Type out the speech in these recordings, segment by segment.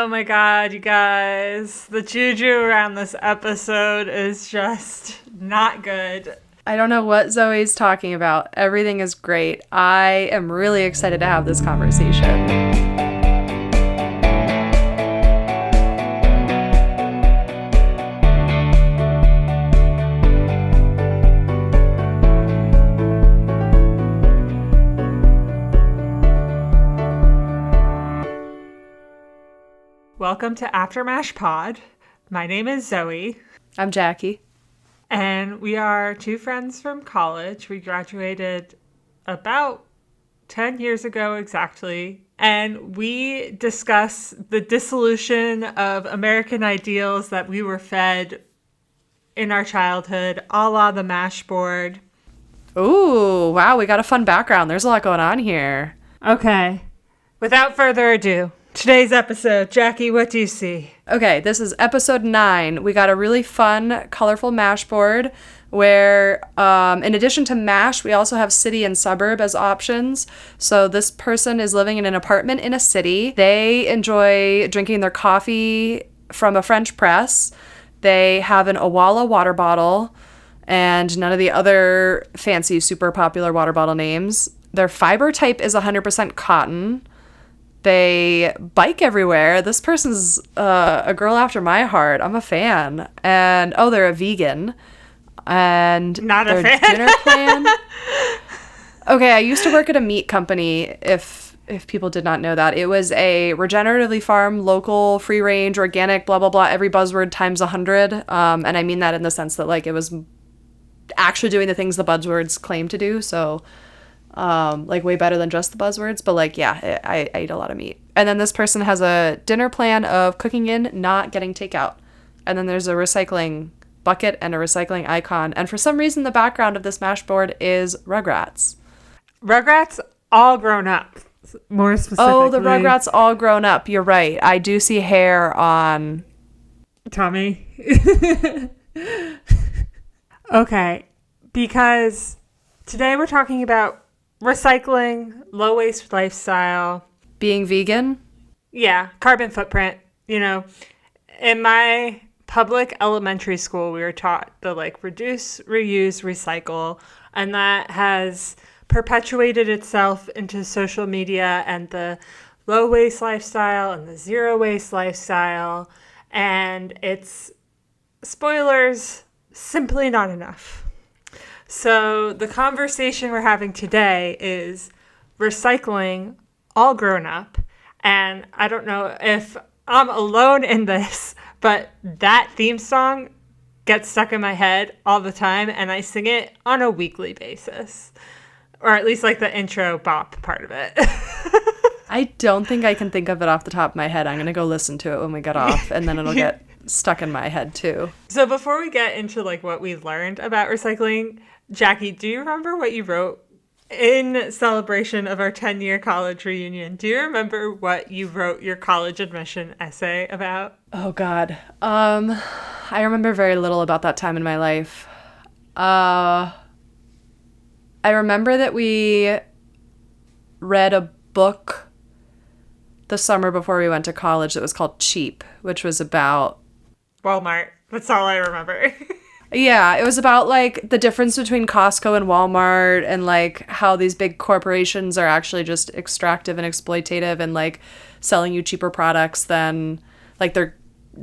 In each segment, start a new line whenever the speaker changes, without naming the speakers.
Oh my god, you guys. The juju around this episode is just not good.
I don't know what Zoe's talking about. Everything is great. I am really excited to have this conversation.
Welcome to Aftermash Pod. My name is Zoe.
I'm Jackie.
And we are two friends from college. We graduated about 10 years ago exactly. And we discuss the dissolution of American ideals that we were fed in our childhood, a la the MASH board.
Ooh, wow, we got a fun background. There's a lot going on here.
Okay. Without further ado, today's episode. Jackie, what do you see?
Okay, this is episode 9. We got a really fun, colorful MASH board where, in addition to MASH, we also have city and suburb as options. So this person is living in an apartment in a city. They enjoy drinking their coffee from a French press. They have an Owala water bottle and none of the other fancy, super popular water bottle names. Their fiber type is 100% cotton. They bike everywhere. This person's a girl after my heart. I'm a fan. And, they're a vegan. And
not a fan.
Dinner plan. Okay, I used to work at a meat company, if people did not know that. It was a regeneratively farmed, local, free-range, organic, blah, blah, blah, every buzzword times 100. And I mean that in the sense that, like, it was actually doing the things the buzzwords claim to do, so... way better than just the buzzwords, but I ate a lot of meat. And then this person has a dinner plan of cooking in, not getting takeout. And then there's a recycling bucket and a recycling icon. And for some reason, the background of this MASH board is Rugrats.
Rugrats all grown up, more specifically.
Oh, the Rugrats all grown up. You're right. I do see hair on...
Tommy. Okay, because today we're talking about recycling, low waste lifestyle.
Being vegan?
Yeah, carbon footprint. You know, in my public elementary school, we were taught the reduce, reuse, recycle. And that has perpetuated itself into social media and the low waste lifestyle and the zero waste lifestyle. And it's, spoilers, simply not enough. So the conversation we're having today is recycling all grown up. And I don't know if I'm alone in this, but that theme song gets stuck in my head all the time. And I sing it on a weekly basis, or at least the intro bop part of it.
I don't think I can think of it off the top of my head. I'm going to go listen to it when we get off, and then it'll get stuck in my head too.
So before we get into what we learned about recycling, Jackie, do you remember what you wrote in celebration of our 10-year college reunion? Do you remember what you wrote your college admission essay about?
Oh, God. I remember very little about that time in my life. I remember that we read a book the summer before we went to college that was called Cheap, which was about...
Walmart. That's all I remember.
Yeah, it was about the difference between Costco and Walmart and how these big corporations are actually just extractive and exploitative and selling you cheaper products than their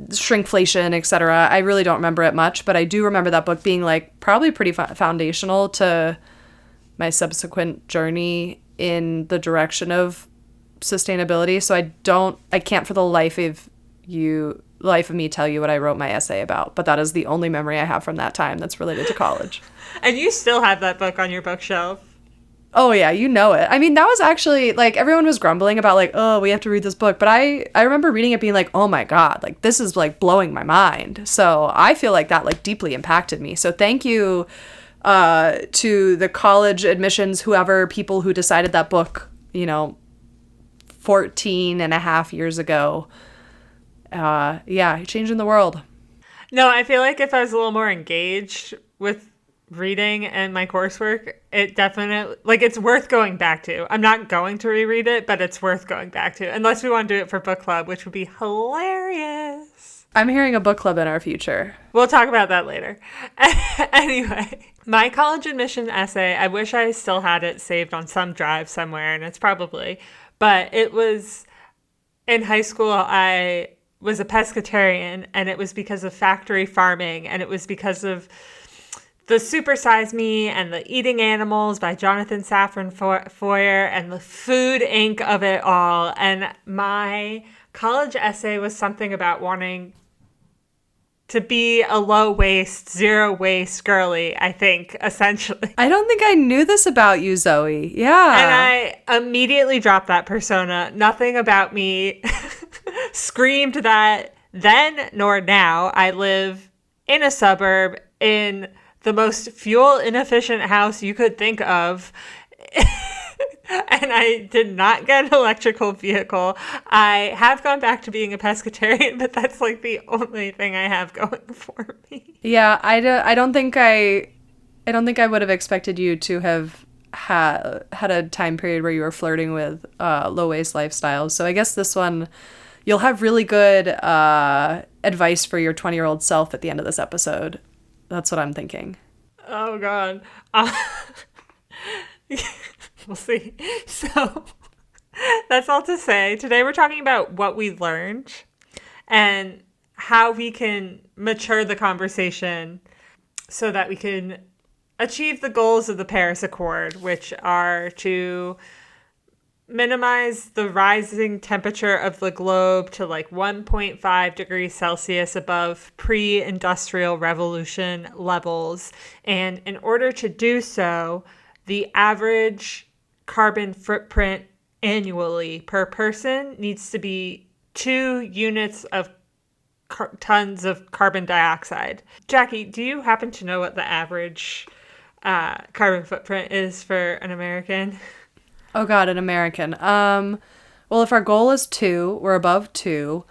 shrinkflation, etc. I really don't remember it much, but I do remember that book being probably pretty foundational to my subsequent journey in the direction of sustainability. So I can't for the life of me tell you what I wrote my essay about, but that is the only memory I have from that time that's related to college.
And you still have that book on your bookshelf.
Oh yeah, you know it. I mean, that was actually everyone was grumbling about oh, we have to read this book, but I remember reading it being oh my God, this is blowing my mind. So I feel that deeply impacted me. So thank you to the college admissions, people who decided that book, 14 and a half years ago. Changing the world.
No, I feel if I was a little more engaged with reading and my coursework, it definitely, like, it's worth going back to. I'm not going to reread it, but it's worth going back to, unless we want to do it for book club, which would be hilarious.
I'm hearing a book club in our future.
We'll talk about that later. Anyway, my college admission essay, I wish I still had it saved on some drive somewhere, and it's probably, but it was in high school. I was a pescatarian, and it was because of factory farming, and it was because of the Super Size Me and the Eating Animals by Jonathan Safran Foer and the Food Inc. of it all. And my college essay was something about wanting to be a low waste, zero waste girly, I think, essentially.
I don't think I knew this about you, Zoe. Yeah.
And I immediately dropped that persona. Nothing about me screamed that then nor now. I live in a suburb in the most fuel inefficient house you could think of. And I did not get an electrical vehicle. I have gone back to being a pescatarian, but that's like the only thing I have going for me.
Yeah, I don't think I would have expected you to have had a time period where you were flirting with low waste lifestyles. So I guess this one, you'll have really good advice for your 20-year-old self at the end of this episode. That's what I'm thinking.
Oh, God. We'll see. So that's all to say. Today we're talking about what we learned and how we can mature the conversation so that we can achieve the goals of the Paris Accord, which are to minimize the rising temperature of the globe to like 1.5 degrees Celsius above pre-industrial revolution levels. And in order to do so, the average carbon footprint annually per person needs to be 2 units of tons of carbon dioxide. Jackie, do you happen to know what the average carbon footprint is for an American?
Oh God, an American. Well, if our goal is 2, we're above 2.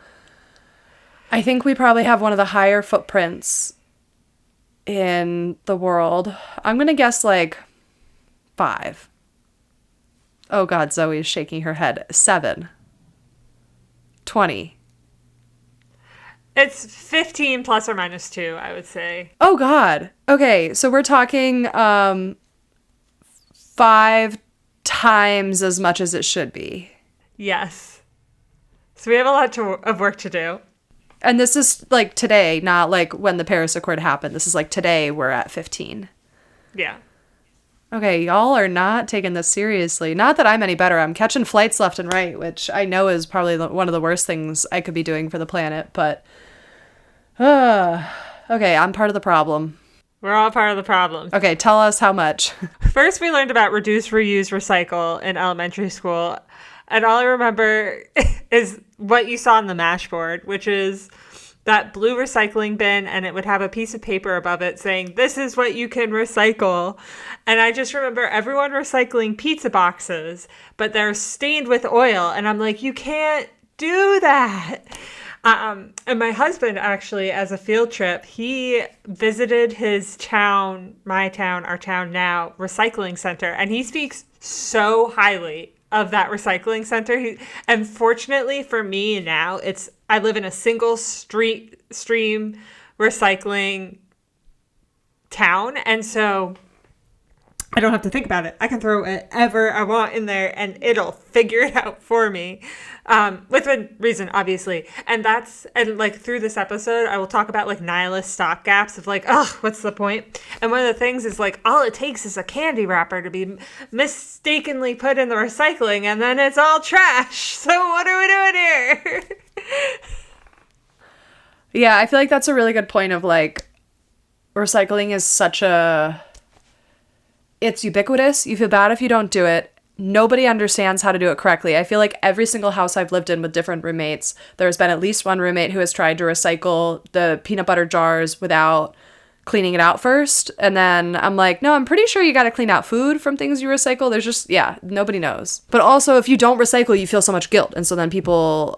I think we probably have one of the higher footprints in the world. I'm going to guess like 5. Oh God, Zoe is shaking her head. 7. 20.
It's 15 plus or minus 2, I would say.
Oh God. Okay, so we're talking 5 times as much as it should be.
Yes. So we have a lot of work to do.
And this is like today, not like when the Paris Accord happened. This is like today we're at 15.
Yeah.
Okay, y'all are not taking this seriously. Not that I'm any better. I'm catching flights left and right, which I know is probably one of the worst things I could be doing for the planet. But, okay, I'm part of the problem.
We're all part of the problem.
Okay, tell us how much.
First, we learned about reduce, reuse, recycle in elementary school. And all I remember is what you saw on the mash board, which is that blue recycling bin, and it would have a piece of paper above it saying, this is what you can recycle. And I just remember everyone recycling pizza boxes, but they're stained with oil. And I'm like, you can't do that. And my husband, actually, as a field trip, he visited his town, my town, our town now, recycling center. And he speaks so highly of that recycling center. And fortunately for me now, I live in a single stream recycling town. And so I don't have to think about it. I can throw whatever I want in there and it'll figure it out for me. Within reason, obviously. And like through this episode, I will talk about like nihilist stopgaps of like, oh, what's the point? And one of the things is like, all it takes is a candy wrapper to be mistakenly put in the recycling and then it's all trash. So what are we doing here?
Yeah, I feel like that's a really good point of like, recycling is it's ubiquitous. You feel bad if you don't do it. Nobody understands how to do it correctly. I feel like every single house I've lived in with different roommates, there's been at least one roommate who has tried to recycle the peanut butter jars without cleaning it out first. And then I'm like, no, I'm pretty sure you got to clean out food from things you recycle. There's just, nobody knows. But also if you don't recycle, you feel so much guilt. And so then people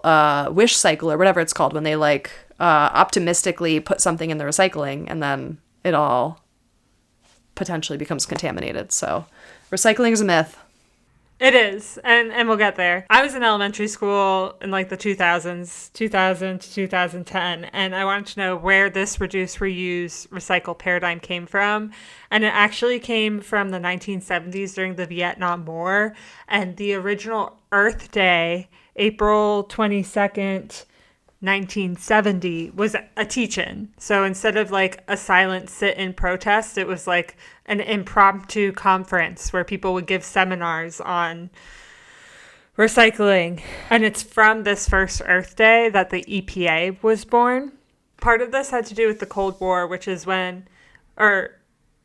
wish cycle or whatever it's called when they like optimistically put something in the recycling and then it all potentially becomes contaminated. So recycling is a myth.
It is, and we'll get there. I was in elementary school in like the 2000s, 2000 to 2010, and I wanted to know where this reduce, reuse, recycle paradigm came from. And it actually came from the 1970s during the Vietnam War, and the original Earth Day, April 22nd, 1970, was a teach-in. So instead of like a silent sit-in protest, it was like an impromptu conference where people would give seminars on recycling. And it's from this first Earth Day that the EPA was born. Part of this had to do with the Cold War, which is when, or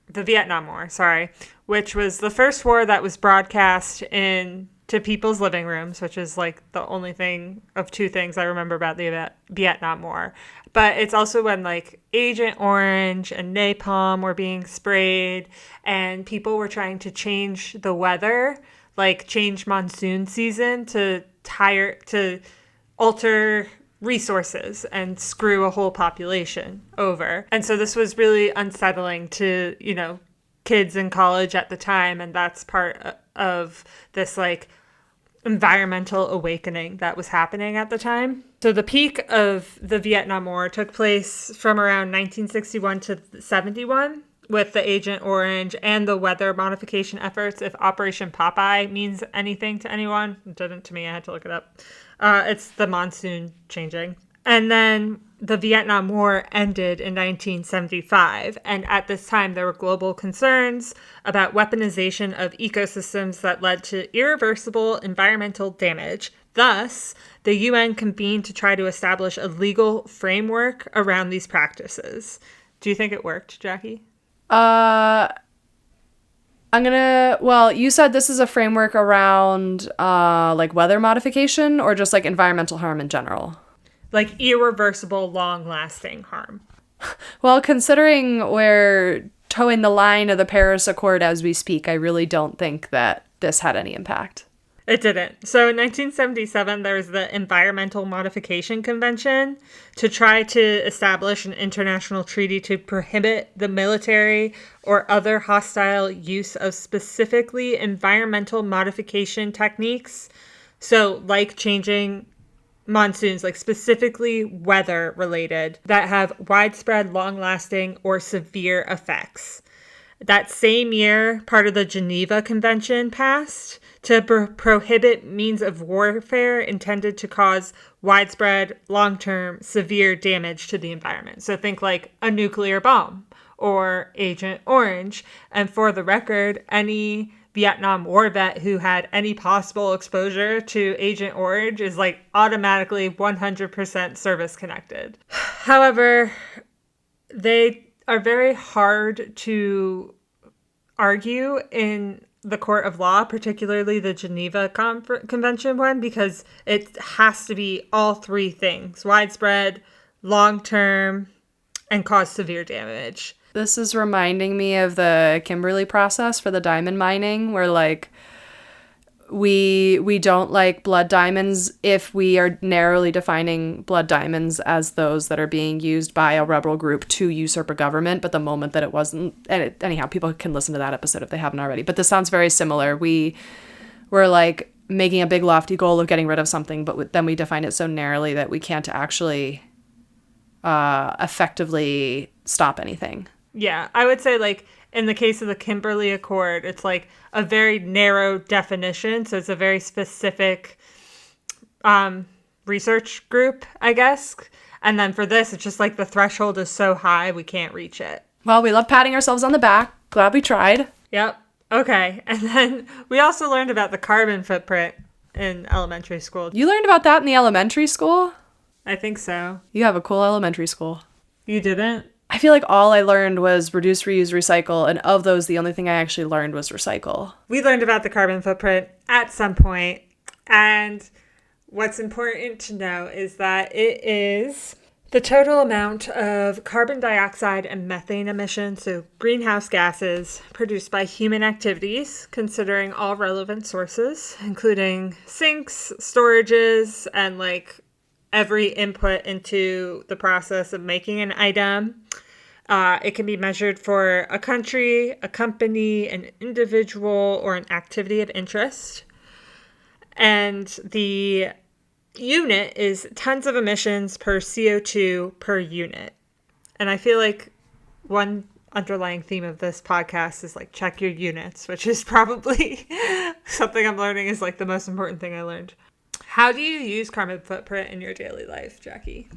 the Vietnam War, sorry, which was the first war that was broadcast to people's living rooms, which is like the only thing of two things I remember about the Vietnam War. But it's also when like Agent Orange and napalm were being sprayed and people were trying to change the weather, like change monsoon season to alter resources and screw a whole population over. And so this was really unsettling to, kids in college at the time. And that's part of this like environmental awakening that was happening at the time. So the peak of the Vietnam War took place from around 1961 to 71 with the Agent Orange and the weather modification efforts. If Operation Popeye means anything to anyone, it didn't to me, I had to look it up. It's the monsoon changing. And then the Vietnam War ended in 1975, and at this time there were global concerns about weaponization of ecosystems that led to irreversible environmental damage. Thus, the UN convened to try to establish a legal framework around these practices. Do you think it worked, Jackie?
You said this is a framework around like weather modification or just like environmental harm in general?
Like irreversible, long-lasting harm.
Well, considering we're towing the line of the Paris Accord as we speak, I really don't think that this had any impact.
It didn't. So in 1977, there was the Environmental Modification Convention to try to establish an international treaty to prohibit the military or other hostile use of specifically environmental modification techniques. So like changing monsoons, like specifically weather related, that have widespread, long-lasting, or severe effects. That same year, part of the Geneva Convention passed to prohibit means of warfare intended to cause widespread, long-term, severe damage to the environment. So think like a nuclear bomb or Agent Orange. And for the record, any Vietnam War vet who had any possible exposure to Agent Orange is like automatically 100% service connected. However, they are very hard to argue in the court of law, particularly the Geneva Convention one, because it has to be all three things: widespread, long-term, and cause severe damage.
This is reminding me of the Kimberley process for the diamond mining, where like we don't like blood diamonds if we are narrowly defining blood diamonds as those that are being used by a rebel group to usurp a government. But the moment that it wasn't, anyhow, people can listen to that episode if they haven't already. But this sounds very similar. We were like making a big lofty goal of getting rid of something, but then we define it so narrowly that we can't actually effectively stop anything.
Yeah, I would say like in the case of the Kimberley Accord, it's like a very narrow definition. So it's a very specific research group, I guess. And then for this, it's just like the threshold is so high, we can't reach it.
Well, we love patting ourselves on the back. Glad we tried.
Yep. Okay. And then we also learned about the carbon footprint in elementary school.
You learned about that in the elementary school?
I think so.
You have a cool elementary school.
You didn't?
I feel like all I learned was reduce, reuse, recycle, and of those, the only thing I actually learned was recycle.
We learned about the carbon footprint at some point, and what's important to know is that it is the total amount of carbon dioxide and methane emissions, so greenhouse gases, produced by human activities, considering all relevant sources, including sinks, storages, and like every input into the process of making an item. It can be measured for a country, a company, an individual, or an activity of interest. And the unit is tons of emissions per CO2 per unit. And I feel like one underlying theme of this podcast is like check your units, which is probably something I'm learning is like the most important thing I learned. How do you use carbon footprint in your daily life, Jackie?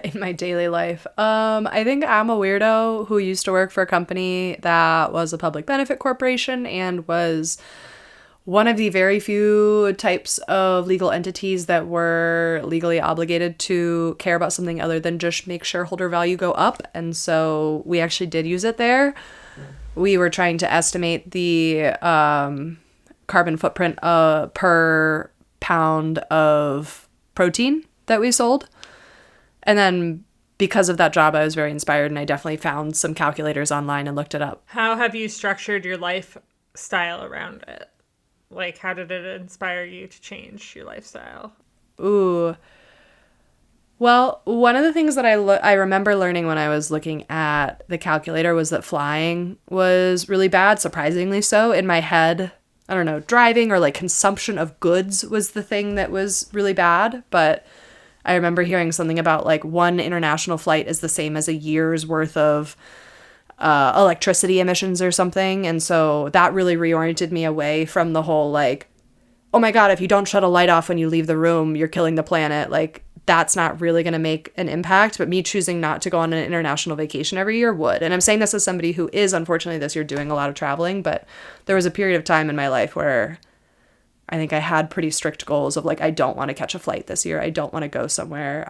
In my daily life, I think I'm a weirdo who used to work for a company that was a public benefit corporation and was one of the very few types of legal entities that were legally obligated to care about something other than just make shareholder value go up. And so we actually did use it there. We were trying to estimate the carbon footprint per pound of protein that we sold. And then because of that job, I was very inspired, and I definitely found some calculators online and looked it up.
How have you structured your lifestyle around it? Like, how did it inspire you to change your lifestyle?
Ooh. Well, one of the things that I remember learning when I was looking at the calculator was that flying was really bad, surprisingly so. In my head, I don't know, driving or like consumption of goods was the thing that was really bad. But I remember hearing something about like one international flight is the same as a year's worth of electricity emissions or something. And so that really reoriented me away from the whole like, oh my God, if you don't shut a light off when you leave the room, you're killing the planet. Like, that's not really going to make an impact. But me choosing not to go on an international vacation every year would. And I'm saying this as somebody who is unfortunately this year doing a lot of traveling. But there was a period of time in my life where I think I had pretty strict goals of like, I don't want to catch a flight this year. I don't want to go somewhere.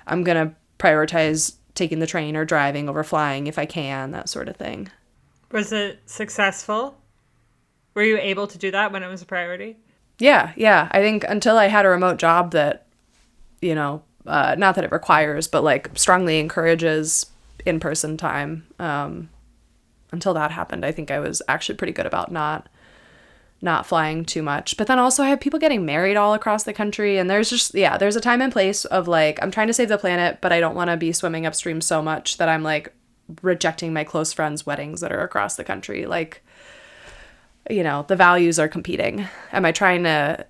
I'm going to prioritize taking the train or driving over flying if I can, that sort of thing.
Was it successful? Were you able to do that when it was a priority?
Yeah. I think until I had a remote job that, you know, not that it requires, but like strongly encourages in-person time. Until that happened, I think I was actually pretty good about not flying too much. But then also I have people getting married all across the country, and there's a time and place of like, I'm trying to save the planet, but I don't want to be swimming upstream so much that I'm like rejecting my close friends' weddings that are across the country. Like, you know, the values are competing. Am I trying to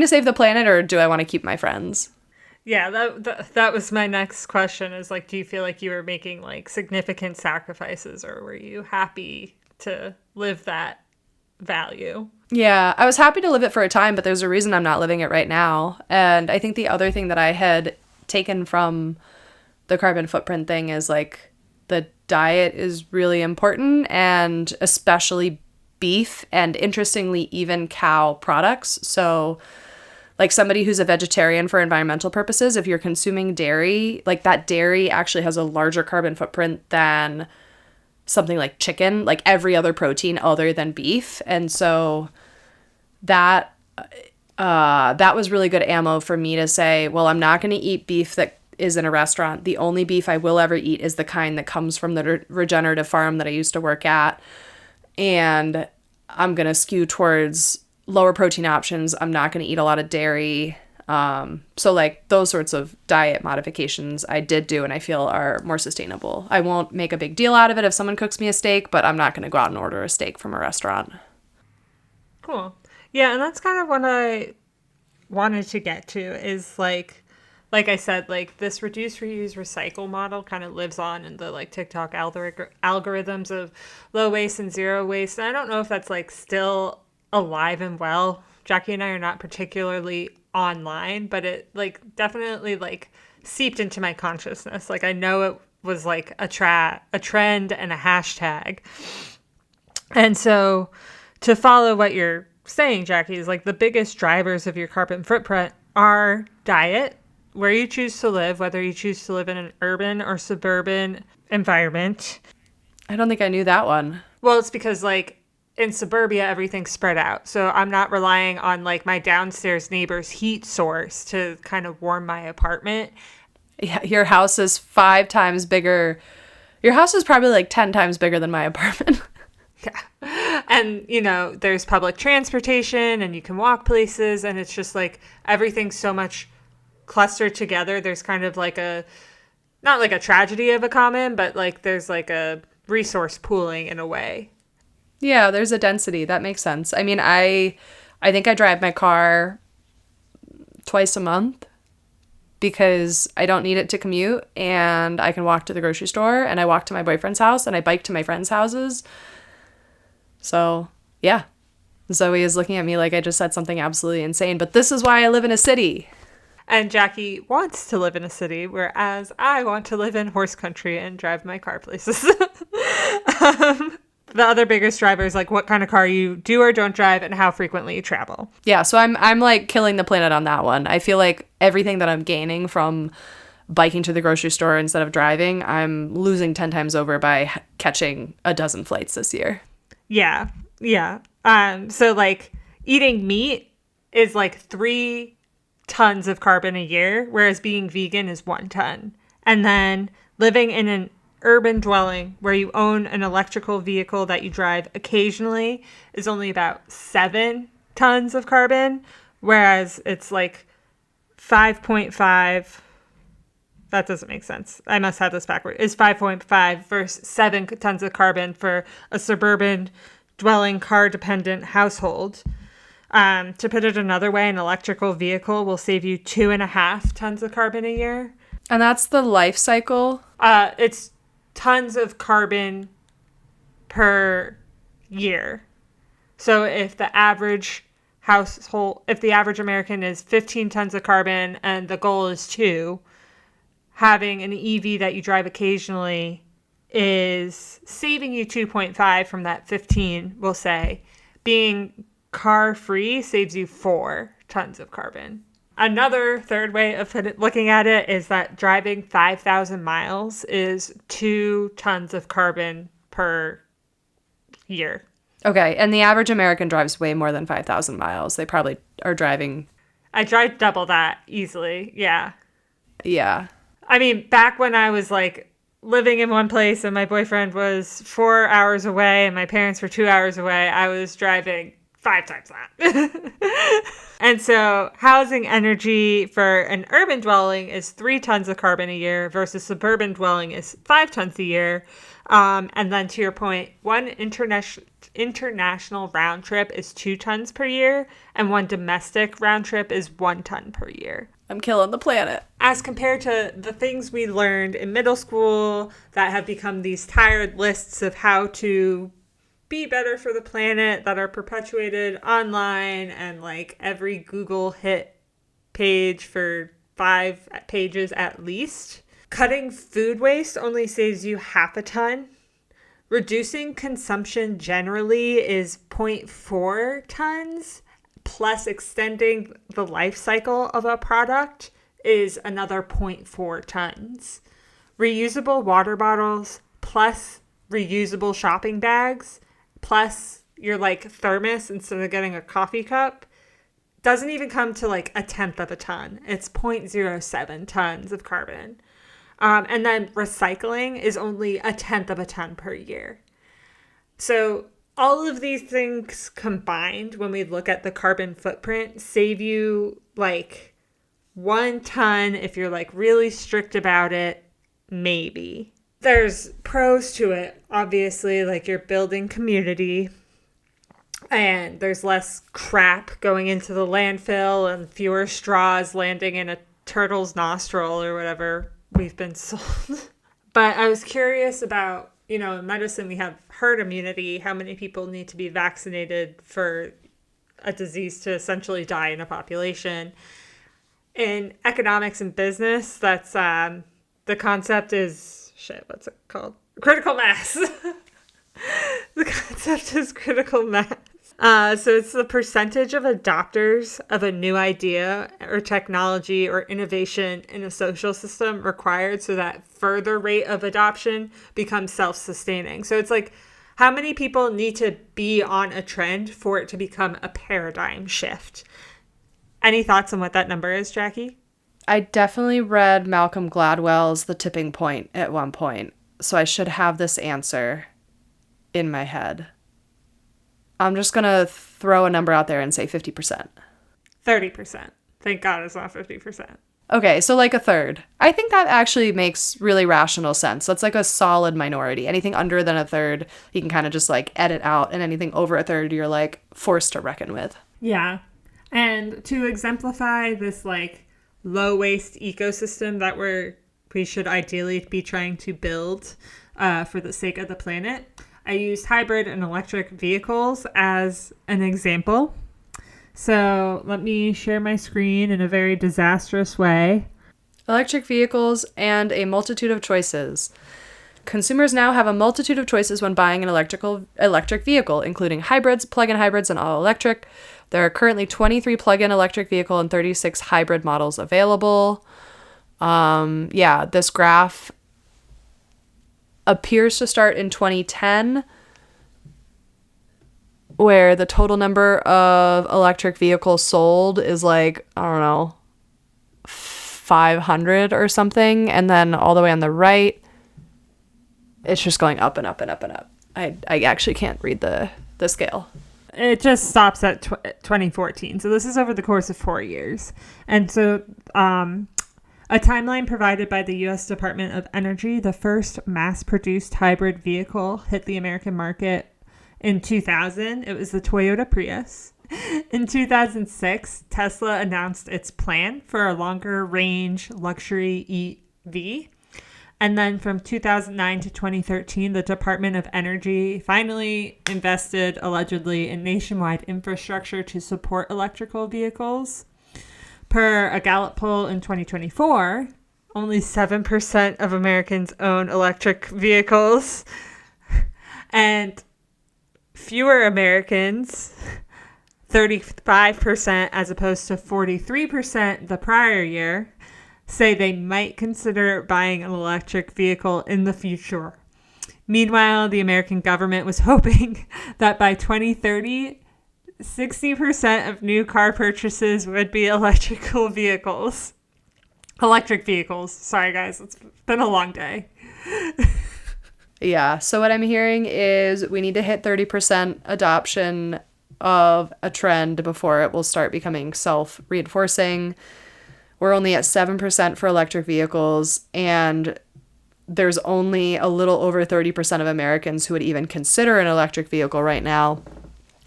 save the planet, or do I want to keep my friends?
Yeah, that was my next question is like, do you feel like you were making like significant sacrifices, or were you happy to live that value?
Yeah, I was happy to live it for a time, but there's a reason I'm not living it right now. And I think the other thing that I had taken from the carbon footprint thing is like the diet is really important, and especially beef, and interestingly even cow products. So like somebody who's a vegetarian for environmental purposes, if you're consuming dairy, like that dairy actually has a larger carbon footprint than something like chicken, like every other protein other than beef. And so that was really good ammo for me to say, well, I'm not going to eat beef that is in a restaurant. The only beef I will ever eat is the kind that comes from the regenerative farm that I used to work at. And I'm going to skew towards lower protein options. I'm not going to eat a lot of dairy. So like those sorts of diet modifications I did do, and I feel are more sustainable. I won't make a big deal out of it if someone cooks me a steak, but I'm not going to go out and order a steak from a restaurant.
Cool. Yeah, and that's kind of what I wanted to get to is like I said, like this reduce, reuse, recycle model kind of lives on in the like TikTok algorithms of low waste and zero waste. And I don't know if that's like still alive and well. Jackie and I are not particularly online, but it like definitely like seeped into my consciousness. Like I know it was like a trend and a hashtag. And so to follow what you're saying, Jackie, is like the biggest drivers of your carbon footprint are diet, where you choose to live, whether you choose to live in an urban or suburban environment.
I don't think I knew that one.
Well, it's because like in suburbia, everything's spread out. So I'm not relying on like my downstairs neighbor's heat source to kind of warm my apartment.
Yeah, your house is 5 times bigger. Your house is probably like 10 times bigger than my apartment.
Yeah. And, you know, there's public transportation and you can walk places, and it's just like everything's so much clustered together. There's kind of like a not like a tragedy of a common, but like there's like a resource pooling in a way.
Yeah, there's a density. That makes sense. I mean, I think I drive my car twice a month because I don't need it to commute, and I can walk to the grocery store, and I walk to my boyfriend's house, and I bike to my friends' houses. So, yeah. Zoe is looking at me like I just said something absolutely insane, but this is why I live in a city.
And Jackie wants to live in a city, whereas I want to live in horse country and drive my car places. The other biggest driver is like what kind of car you do or don't drive and how frequently you travel.
Yeah, so I'm like killing the planet on that one. I feel like everything that I'm gaining from biking to the grocery store instead of driving, I'm losing 10 times over by catching a dozen flights this year.
Yeah. Yeah. So like eating meat is like 3 tons of carbon a year, whereas being vegan is 1 ton. And then living in an urban dwelling where you own an electrical vehicle that you drive occasionally is only about 7 tons of carbon, whereas it's like 5.5. That doesn't make sense. I must have this backward. It's 5.5 versus 7 tons of carbon for a suburban dwelling car dependent household. To put it another way, an electrical vehicle will save you 2.5 tons of carbon a year.
And that's the life cycle?
It's tons of carbon per year. So if the average American is 15 tons of carbon and the goal is 2, having an EV that you drive occasionally is saving you 2.5 from that 15, we'll say. Being car free saves you 4 tons of carbon. Another third way of looking at it is that driving 5,000 miles is 2 tons of carbon per year.
Okay, and the average American drives way more than 5,000 miles. They probably are driving...
I drive double that easily, yeah.
Yeah.
I mean, back when I was like living in one place and my boyfriend was 4 hours away and my parents were 2 hours away, I was driving 5 times that. And so housing energy for an urban dwelling is 3 tons of carbon a year versus suburban dwelling is 5 tons a year. And then to your point, one international round trip is 2 tons per year, and one domestic round trip is 1 ton per year.
I'm killing the planet.
As compared to the things we learned in middle school that have become these tired lists of how to be better for the planet that are perpetuated online and like every Google hit page for 5 pages at least. Cutting food waste only saves you 0.5 ton. Reducing consumption generally is 0.4 tons, plus extending the life cycle of a product is another 0.4 tons. Reusable water bottles plus reusable shopping bags plus your like thermos instead of getting a coffee cup doesn't even come to like 1/10 of a ton. It's 0.07 tons of carbon. And then recycling is only 1/10 of a ton per year. So all of these things combined, when we look at the carbon footprint, save you like 1 ton if you're like really strict about it, maybe. There's pros to it, obviously, like you're building community and there's less crap going into the landfill and fewer straws landing in a turtle's nostril or whatever we've been sold. But I was curious about, in medicine we have herd immunity, how many people need to be vaccinated for a disease to essentially die in a population. In economics and business, that's the concept is what's it called? Critical mass. The concept is critical mass. So it's the percentage of adopters of a new idea or technology or innovation in a social system required so that further rate of adoption becomes self-sustaining. So it's like how many people need to be on a trend for it to become a paradigm shift. Any thoughts on what that number is, Jackie?
I definitely read Malcolm Gladwell's The Tipping Point at one point, so I should have this answer in my head. I'm just going to throw a number out there and say 50%.
30%. Thank God it's not 50%.
Okay, so like a third. I think that actually makes really rational sense. That's like a solid minority. Anything under than a third, you can kind of just like edit out, and anything over a third, you're like forced to reckon with.
Yeah. And to exemplify this like low waste ecosystem that we should ideally be trying to build for the sake of the planet, I used hybrid and electric vehicles as an example. So let me share my screen in a very disastrous way.
Electric vehicles and a multitude of choices. Consumers now have a multitude of choices when buying an electric vehicle, including hybrids, plug-in hybrids, and all-electric. There are currently 23 plug-in electric vehicle and 36 hybrid models available. This graph appears to start in 2010, where the total number of electric vehicles sold is like, I don't know, 500 or something. And then all the way on the right, it's just going up and up and up and up. I actually can't read the scale.
It just stops at 2014. So this is over the course of 4 years. And so a timeline provided by the U.S. Department of Energy, the first mass-produced hybrid vehicle hit the American market in 2000. It was the Toyota Prius. In 2006, Tesla announced its plan for a longer range luxury EV. And then from 2009 to 2013, the Department of Energy finally invested allegedly in nationwide infrastructure to support electrical vehicles. Per a Gallup poll in 2024, only 7% of Americans own electric vehicles. And fewer Americans, 35% as opposed to 43% the prior year, say they might consider buying an electric vehicle in the future. Meanwhile, the American government was hoping that by 2030, 60% of new car purchases would be electric vehicles. Sorry, guys. It's been a long day.
Yeah. So what I'm hearing is we need to hit 30% adoption of a trend before it will start becoming self-reinforcing. We're only at 7% for electric vehicles, and there's only a little over 30% of Americans who would even consider an electric vehicle right now,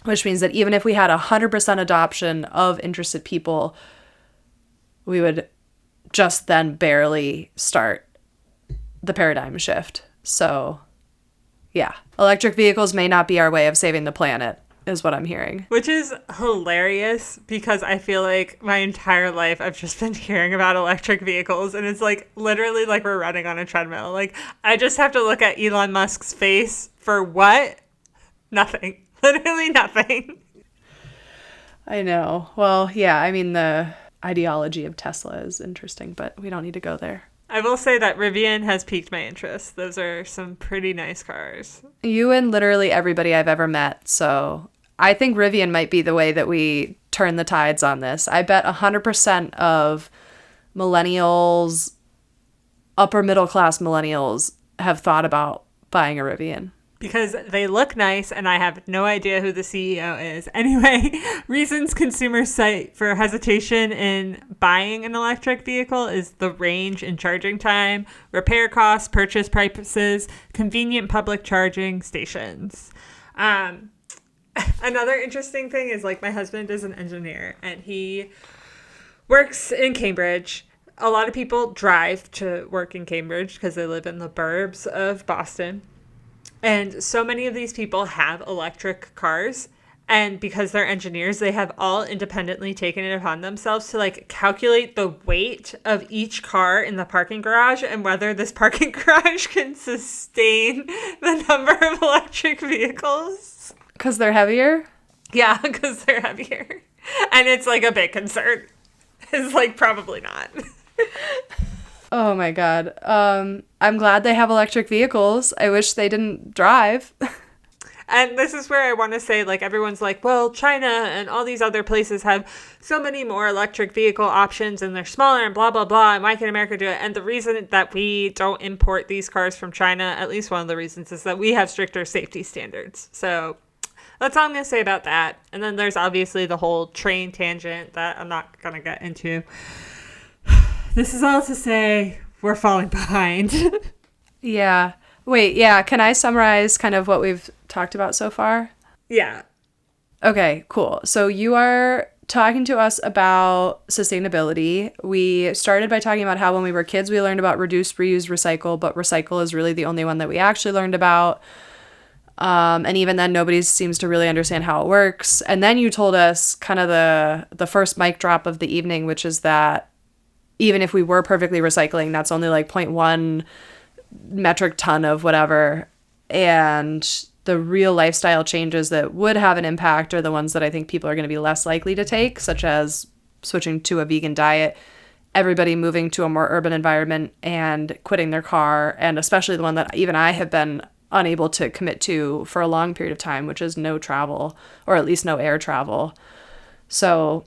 which means that even if we had 100% adoption of interested people, we would just then barely start the paradigm shift. So, yeah, electric vehicles may not be our way of saving the planet, is what I'm hearing.
Which is hilarious because I feel like my entire life I've just been hearing about electric vehicles, and it's like literally like we're running on a treadmill. Like I just have to look at Elon Musk's face for what? Nothing. Literally nothing.
I know. Well, yeah, I mean, the ideology of Tesla is interesting, but we don't need to go there.
I will say that Rivian has piqued my interest. Those are some pretty nice cars.
You and literally everybody I've ever met. So I think Rivian might be the way that we turn the tides on this. I bet 100% of millennials, upper middle class millennials, have thought about buying a Rivian.
Because they look nice, and I have no idea who the CEO is. Anyway, reasons consumers cite for hesitation in buying an electric vehicle is the range and charging time, repair costs, purchase prices, convenient public charging stations. Another interesting thing is, like, my husband is an engineer, and he works in Cambridge. A lot of people drive to work in Cambridge because they live in the burbs of Boston. And so many of these people have electric cars, and because they're engineers, they have all independently taken it upon themselves to like calculate the weight of each car in the parking garage and whether this parking garage can sustain the number of electric vehicles.
Because they're heavier?
Yeah, because they're heavier. And it's like a big concern. It's like probably not.
Oh my God. I'm glad they have electric vehicles. I wish they didn't drive.
And this is where I want to say, like, everyone's like, well, China and all these other places have so many more electric vehicle options and they're smaller and blah, blah, blah. And why can America do it? And the reason that we don't import these cars from China, at least one of the reasons, is that we have stricter safety standards. So That's all I'm going to say about that. And then there's obviously the whole train tangent that I'm not going to get into. This is all to say we're falling behind.
Yeah. Wait, yeah. Can I summarize kind of what we've talked about so far?
Yeah.
Okay, cool. So you are talking to us about sustainability. We started by talking about how when we were kids, we learned about reduce, reuse, recycle, but recycle is really the only one that we actually learned about. And even then, nobody seems to really understand how it works. And then you told us kind of the first mic drop of the evening, which is that even if we were perfectly recycling, that's only like 0.1 metric ton of whatever. And the real lifestyle changes that would have an impact are the ones that I think people are going to be less likely to take, such as switching to a vegan diet, everybody moving to a more urban environment and quitting their car, and especially the one that even I have been unable to commit to for a long period of time, which is no travel, or at least no air travel. So,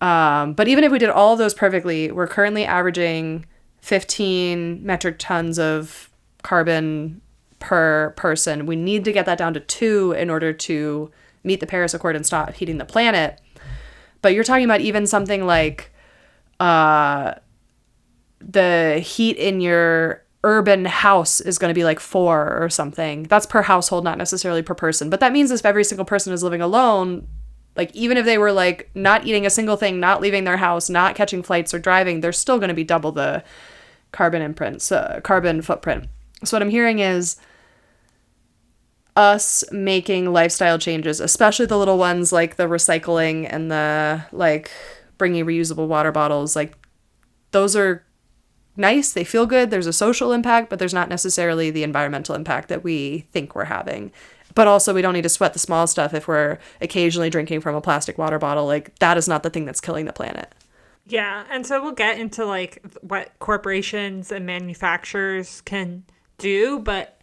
but even if we did all of those perfectly, we're currently averaging 15 metric tons of carbon per person. We need to get that down to 2 in order to meet the Paris Accord and stop heating the planet. But you're talking about even something like the heat in your urban house is going to be like 4 or something. That's per household, not necessarily per person. But that means if every single person is living alone, like even if they were like not eating a single thing, not leaving their house, not catching flights or driving, they're still going to be double the carbon footprint. So what I'm hearing is us making lifestyle changes, especially the little ones like the recycling and the like bringing reusable water bottles. Like those are nice. They feel good. There's a social impact, but there's not necessarily the environmental impact that we think we're having. But also we don't need to sweat the small stuff if we're occasionally drinking from a plastic water bottle. Like that is not the thing that's killing the planet.
Yeah. And so we'll get into like what corporations and manufacturers can do, but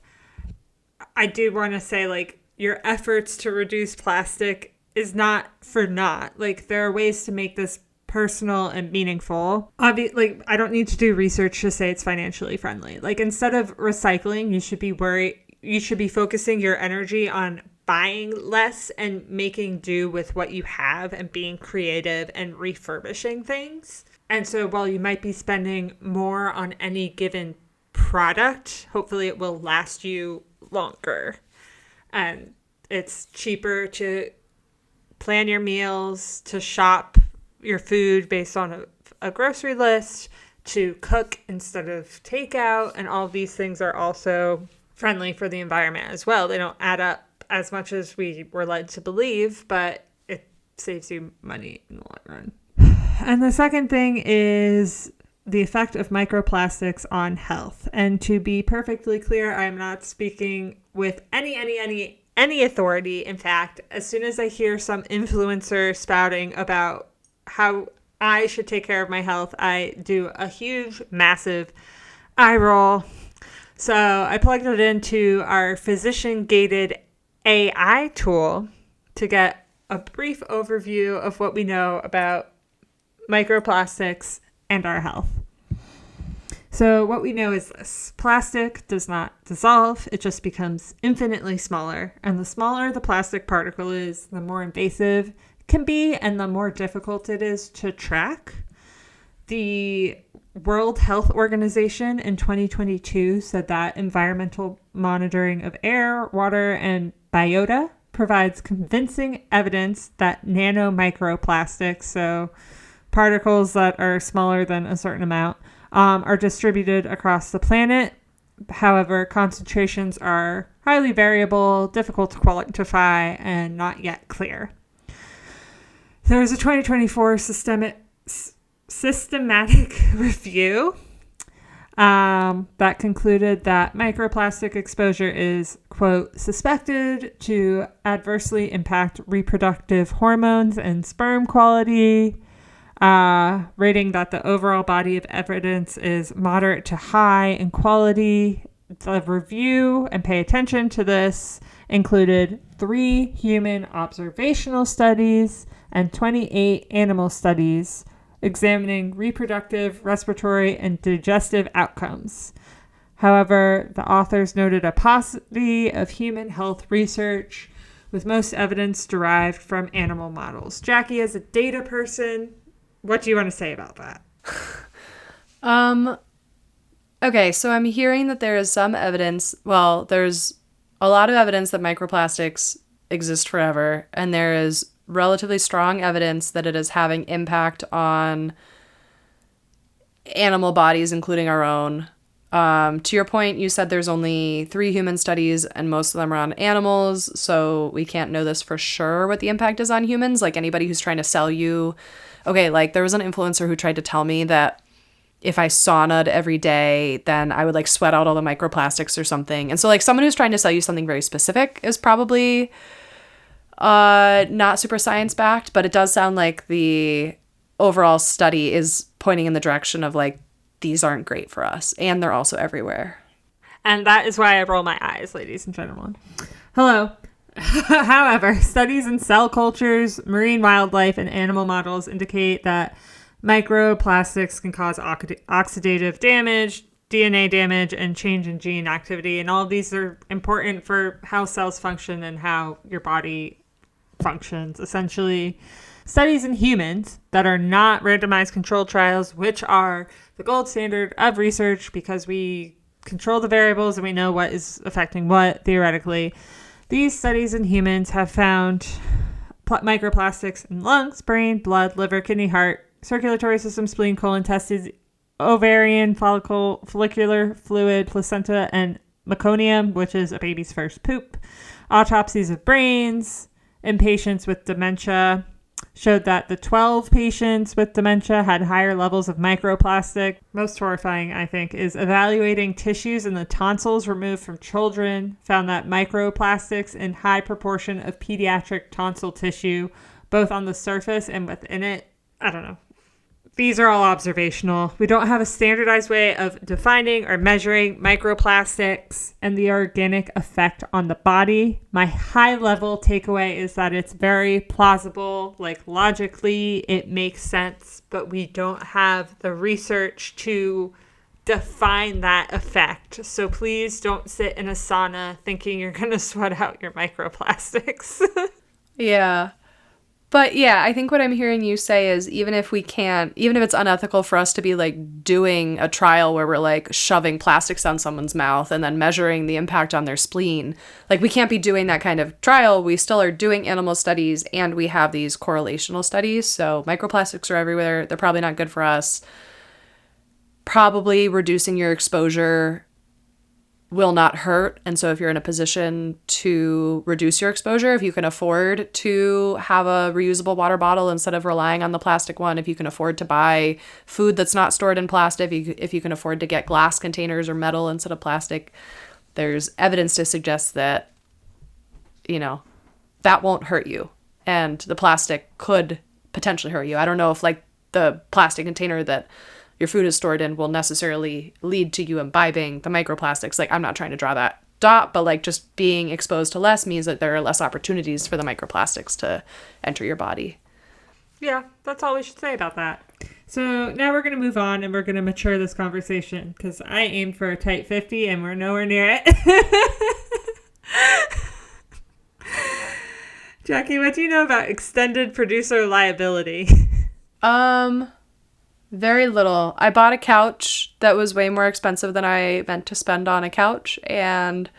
I do want to say, like, your efforts to reduce plastic is not for naught. Like, there are ways to make this personal and meaningful. Like, I don't need to do research to say it's financially friendly. Like, instead of recycling, you should be focusing your energy on buying less and making do with what you have and being creative and refurbishing things. And so while you might be spending more on any given product, hopefully it will last you longer, and it's cheaper to plan your meals, to shop your food based on a grocery list, to cook instead of takeout, and all of these things are also friendly for the environment as well. They don't add up as much as we were led to believe, but it saves you money in the long run. And the second thing is the effect of microplastics on health. And to be perfectly clear, I'm not speaking with any authority. In fact, as soon as I hear some influencer spouting about how I should take care of my health, I do a huge, massive eye roll. So I plugged it into our physician-gated AI tool to get a brief overview of what we know about microplastics and our health. So what we know is this: plastic does not dissolve, it just becomes infinitely smaller. And the smaller the plastic particle is, the more invasive it can be and the more difficult it is to track. The World Health Organization in 2022 said that environmental monitoring of air, water, and biota provides convincing evidence that nanomicroplastics, so particles that are smaller than a certain amount, are distributed across the planet. However, concentrations are highly variable, difficult to quantify, and not yet clear. There was a 2024 systematic review that concluded that microplastic exposure is, quote, suspected to adversely impact reproductive hormones and sperm quality, rating that the overall body of evidence is moderate to high in quality. The review, and pay attention to this, included 3 human observational studies and 28 animal studies examining reproductive, respiratory, and digestive outcomes. However, the authors noted a paucity of human health research with most evidence derived from animal models. Jackie, as a data person, what do you want to say about that?
Okay, so I'm hearing that there is some evidence, well, there's a lot of evidence that microplastics exist forever, and there is relatively strong evidence that it is having impact on animal bodies, including our own. To your point, you said there's only 3 human studies, and most of them are on animals, so we can't know this for sure what the impact is on humans. Like anybody who's trying to sell you, okay, like there was an influencer who tried to tell me that if I saunaed every day, then I would like sweat out all the microplastics or something. And so like someone who's trying to sell you something very specific is probably not super science backed, but it does sound like the overall study is pointing in the direction of like, these aren't great for us. And they're also everywhere.
And that is why I roll my eyes, ladies and gentlemen. Hello. However, studies in cell cultures, marine wildlife, and animal models indicate that microplastics can cause oxidative damage, DNA damage, and change in gene activity. And all of these are important for how cells function and how your body functions. Essentially, studies in humans that are not randomized controlled trials, which are the gold standard of research because we control the variables and we know what is affecting what theoretically. These studies in humans have found microplastics in lungs, brain, blood, liver, kidney, heart, circulatory system, spleen, colon, testes, ovarian, follicular fluid, placenta, and meconium, which is a baby's first poop. Autopsies of brains in patients with dementia showed that the 12 patients with dementia had higher levels of microplastic. Most horrifying, I think, is evaluating tissues in the tonsils removed from children, found that microplastics in high proportion of pediatric tonsil tissue, both on the surface and within it. I don't know. These are all observational. We don't have a standardized way of defining or measuring microplastics and the organic effect on the body. My high-level takeaway is that it's very plausible, like logically it makes sense, but we don't have the research to define that effect. So please don't sit in a sauna thinking you're going to sweat out your microplastics.
Yeah. But yeah, I think what I'm hearing you say is even if it's unethical for us to be like doing a trial where we're like shoving plastics down someone's mouth and then measuring the impact on their spleen, like we can't be doing that kind of trial. We still are doing animal studies and we have these correlational studies. So microplastics are everywhere. They're probably not good for us. Probably reducing your exposure will not hurt. And so if you're in a position to reduce your exposure, if you can afford to have a reusable water bottle instead of relying on the plastic one, if you can afford to buy food that's not stored in plastic, if you can afford to get glass containers or metal instead of plastic, there's evidence to suggest that, that won't hurt you. And the plastic could potentially hurt you. I don't know if like the plastic container that your food is stored in will necessarily lead to you imbibing the microplastics. Like, I'm not trying to draw that dot, but like just being exposed to less means that there are less opportunities for the microplastics to enter your body.
Yeah, that's all we should say about that. So now we're going to move on and we're going to mature this conversation because I aimed for a tight 50 and we're nowhere near it. Jackie, what do you know about extended producer liability?
Very little. I bought a couch that was way more expensive than I meant to spend on a couch, and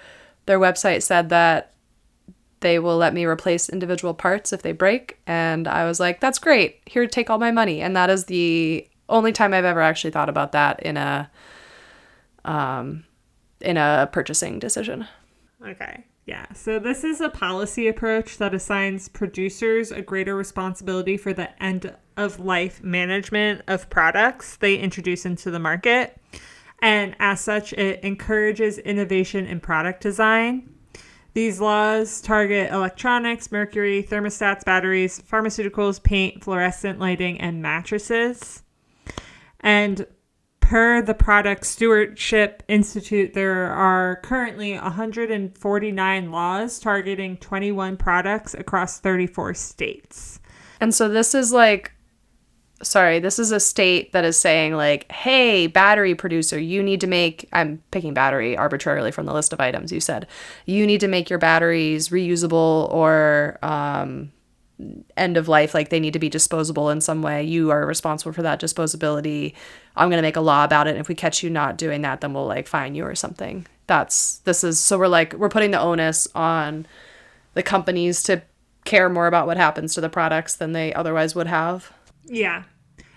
their website said that they will let me replace individual parts if they break, and I was like, that's great. Here, take all my money. And that is the only time I've ever actually thought about that in a purchasing decision.
Okay. Yeah, so this is a policy approach that assigns producers a greater responsibility for the end-of-life management of products they introduce into the market. And as such, it encourages innovation in product design. These laws target electronics, mercury, thermostats, batteries, pharmaceuticals, paint, fluorescent lighting, and mattresses. And per the Product Stewardship Institute, there are currently 149 laws targeting 21 products across 34 states.
And so this is like sorry, this is a state that is saying like, hey, battery producer, you need to make, I'm picking battery arbitrarily from the list of items you said, you need to make your batteries reusable or end of life, like they need to be disposable in some way. You are responsible for that disposability. I'm going to make a law about it. And if we catch you not doing that, then we'll like fine you or something. So we're putting the onus on the companies to care more about what happens to the products than they otherwise would have.
Yeah.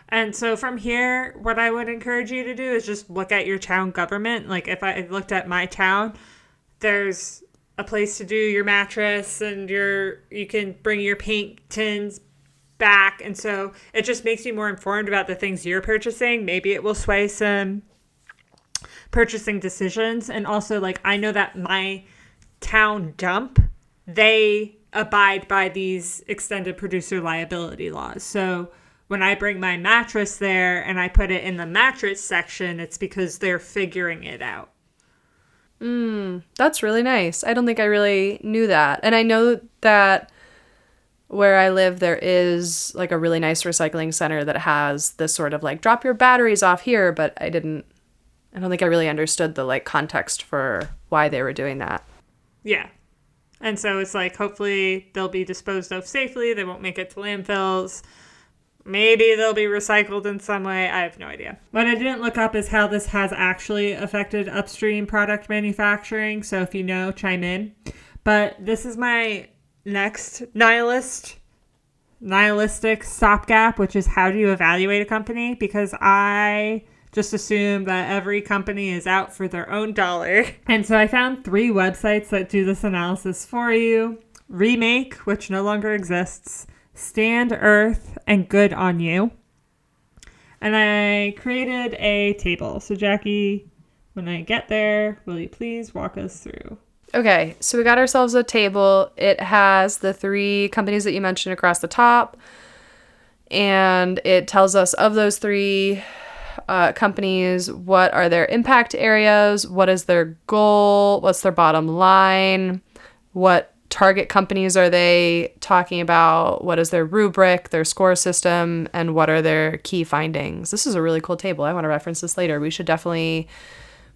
And so from here, what I would encourage you to do is just look at your town government. Like if I looked at my town, there's a place to do your mattress and you can bring your paint tins back. And so it just makes you more informed about the things you're purchasing. Maybe it will sway some purchasing decisions. And also, like, I know that my town dump, they abide by these extended producer liability laws. So when I bring my mattress there and I put it in the mattress section, it's because they're figuring it out.
That's really nice. I don't think I really knew that. And I know that where I live, there is like a really nice recycling center that has this sort of like drop your batteries off here, but I don't think I really understood the like context for why they were doing that.
Yeah. And so it's like, hopefully they'll be disposed of safely. They won't make it to landfills. Maybe they'll be recycled in some way. I have no idea. What I didn't look up is how this has actually affected upstream product manufacturing. So if you know, chime in. But this is my next nihilistic stopgap, which is how do you evaluate a company? Because I just assume that every company is out for their own dollar. And so I found 3 websites that do this analysis for you. Remake, which no longer exists. Stand Earth, and Good on You. And I created a table. So Jackie, when I get there, will you please walk us through?
Okay, so we got ourselves a table. It has the 3 companies that you mentioned across the top. And it tells us of those 3 companies, what are their impact areas, what is their goal, what's their bottom line, what target companies are they talking about, what is their rubric, their score system, and what are their key findings. This is a really cool table. I want to reference this later. We should definitely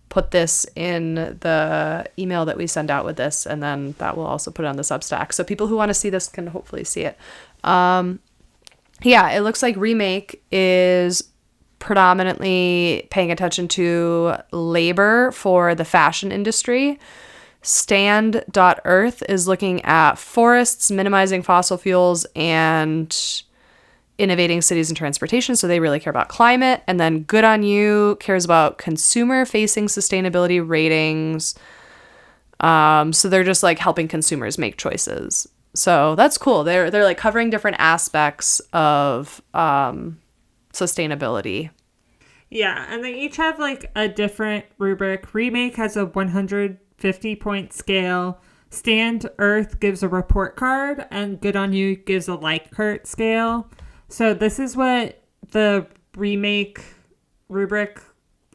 put this in the email that we send out with this, and then that will also put it on the Substack. So people who want to see this can hopefully see it. Yeah, it looks like Remake is predominantly paying attention to labor for the fashion industry. Stand.Earth is looking at forests, minimizing fossil fuels, and innovating cities and transportation. So they really care about climate. And then Good on You cares about consumer-facing sustainability ratings. So they're just like helping consumers make choices. So that's cool. They're like covering different aspects of sustainability.
Yeah, and they each have like a different rubric. Remake has a 150-point scale. Stand Earth gives a report card, and Good on You gives a Likert scale. So this is what the Remake rubric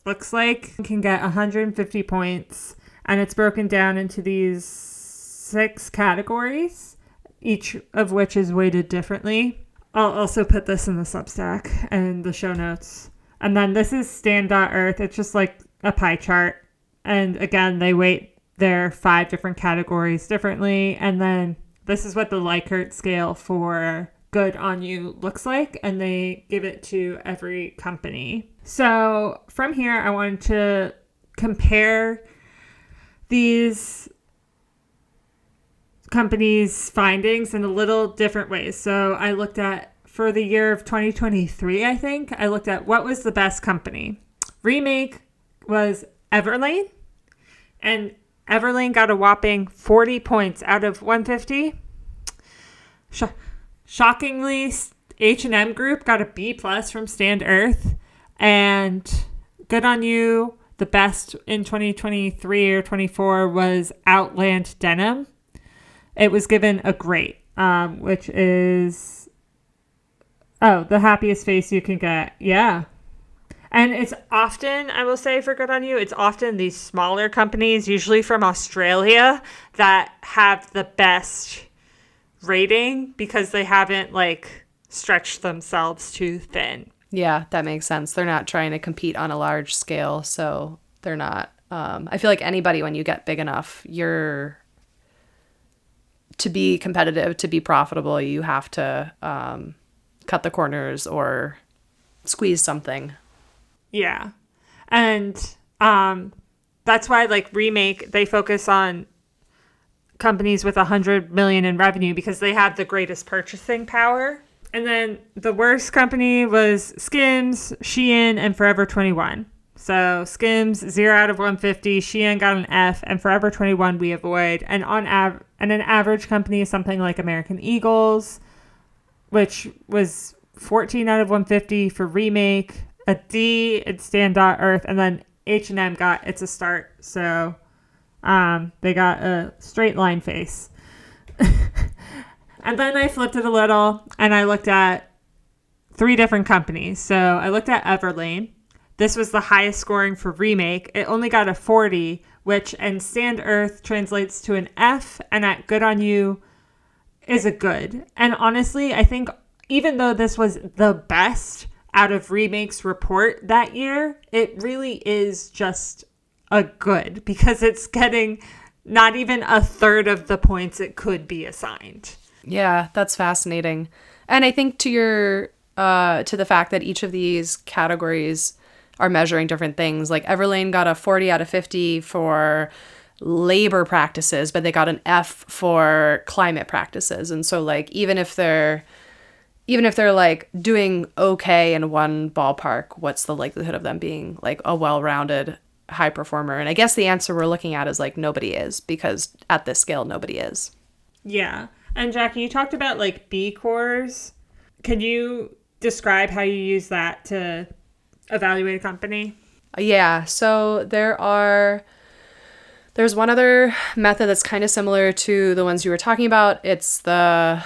looks like. You can get 150 points, and it's broken down into these 6 categories, each of which is weighted differently. I'll also put this in the Substack and the show notes. And then this is Stand.Earth. It's just like a pie chart. And again, they weight their 5 different categories differently. And then this is what the Likert scale for Good on You looks like. And they give it to every company. So from here, I wanted to compare these companies' findings in a little different ways. So I looked at, for the year of 2023, I think, I looked at what was the best company. Remake was Everlane, and Everlane got a whopping 40 points out of 150. Shockingly, H&M Group got a B+ from Stand Earth, and Good on You, the best in 2023 or 24 was Outland Denim. It was given a great, which is... Oh, the happiest face you can get. Yeah. And it's often, I will say for Good on You, it's often these smaller companies, usually from Australia, that have the best rating because they haven't like stretch themselves too thin.
Yeah, that makes sense. They're not trying to compete on a large scale, so they're not. I feel like anybody, when you get big enough, to be competitive, to be profitable, you have to cut the corners or squeeze something.
Yeah. And that's why like Remake, they focus on companies with 100 million in revenue because they have the greatest purchasing power. And then the worst company was Skims, Shein, and Forever 21. So Skims 0 out of 150, Shein got an F, and Forever 21 we avoid. And and an average company is something like American Eagles, which was 14 out of 150 for Remake. A D, it's Stand.Earth, and then H&M got It's a Start. So they got a straight line face. And then I flipped it a little and I looked at 3 different companies. So I looked at Everlane. This was the highest scoring for Remake. It only got a 40, which in Stand.Earth translates to an F, and at Good On You is a good. And honestly, I think even though this was the best out of Remake's report that year, it really is just a good because it's getting not even a third of the points it could be assigned.
Yeah, that's fascinating. And I think to the fact that each of these categories are measuring different things, like Everlane got a 40 out of 50 for labor practices, but they got an F for climate practices. And so like even if they're like doing okay in one ballpark, what's the likelihood of them being like a well-rounded high performer? And I guess the answer we're looking at is like nobody is, because at this scale nobody is.
Yeah. And Jackie, you talked about like B Corps. Can you describe how you use that to evaluate a company?
Yeah, so there's one other method that's kind of similar to the ones you were talking about. It's the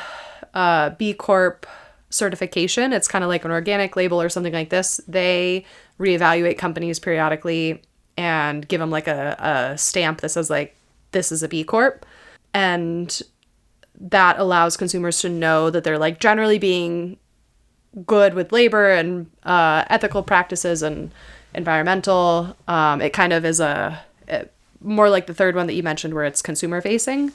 B Corp certification. It's kind of like an organic label or something like this. They reevaluate companies periodically and give them like a stamp that says like, this is a B Corp. And that allows consumers to know that they're like generally being good with labor and ethical practices and environmental. It kind of is more like the third one that you mentioned where it's consumer facing.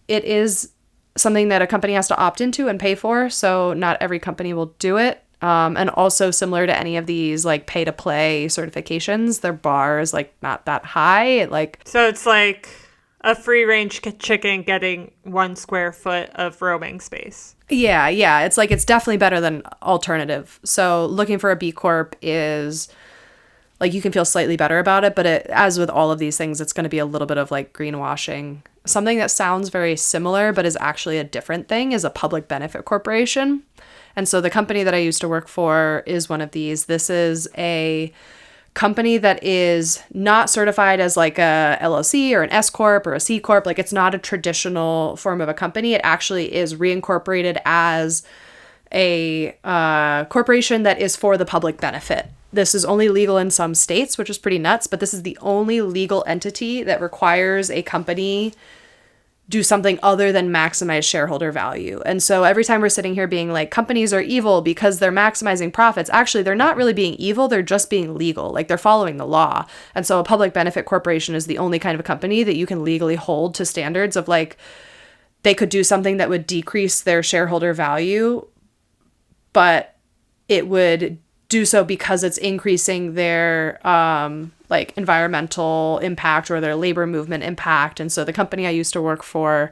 It is something that a company has to opt into and pay for, so not every company will do it. And also similar to any of these like pay to play certifications, their bar is like not that high.
So it's like a free range chicken getting 1 square foot of roaming space.
Yeah. It's like, it's definitely better than alternative. So looking for a B Corp is like, you can feel slightly better about it, but as with all of these things, it's going to be a little bit of like greenwashing. Something that sounds very similar, but is actually a different thing, is a public benefit corporation. And so the company that I used to work for is one of these. This is a company that is not certified as like a LLC or an S Corp or a C Corp. Like, it's not a traditional form of a company. It actually is reincorporated as a corporation that is for the public benefit. This is only legal in some states, which is pretty nuts, but this is the only legal entity that requires a company do something other than maximize shareholder value. And so every time we're sitting here being like, companies are evil because they're maximizing profits, actually, they're not really being evil. They're just being legal. Like, they're following the law. And so a public benefit corporation is the only kind of a company that you can legally hold to standards of like, they could do something that would decrease their shareholder value, but it would do so because it's increasing their like environmental impact or their labor movement impact. And so the company I used to work for,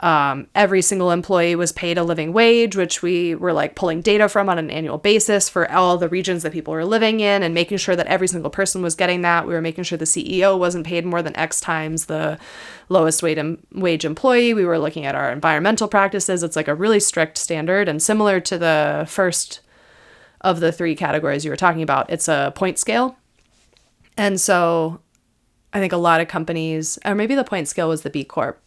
every single employee was paid a living wage, which we were like pulling data from on an annual basis for all the regions that people were living in and making sure that every single person was getting that. We were making sure the CEO wasn't paid more than X times the lowest wage employee. We were looking at our environmental practices. It's like a really strict standard, and similar to the first of the 3 categories you were talking about, it's a point scale. And so I think a lot of companies, or maybe the point scale was the B Corp,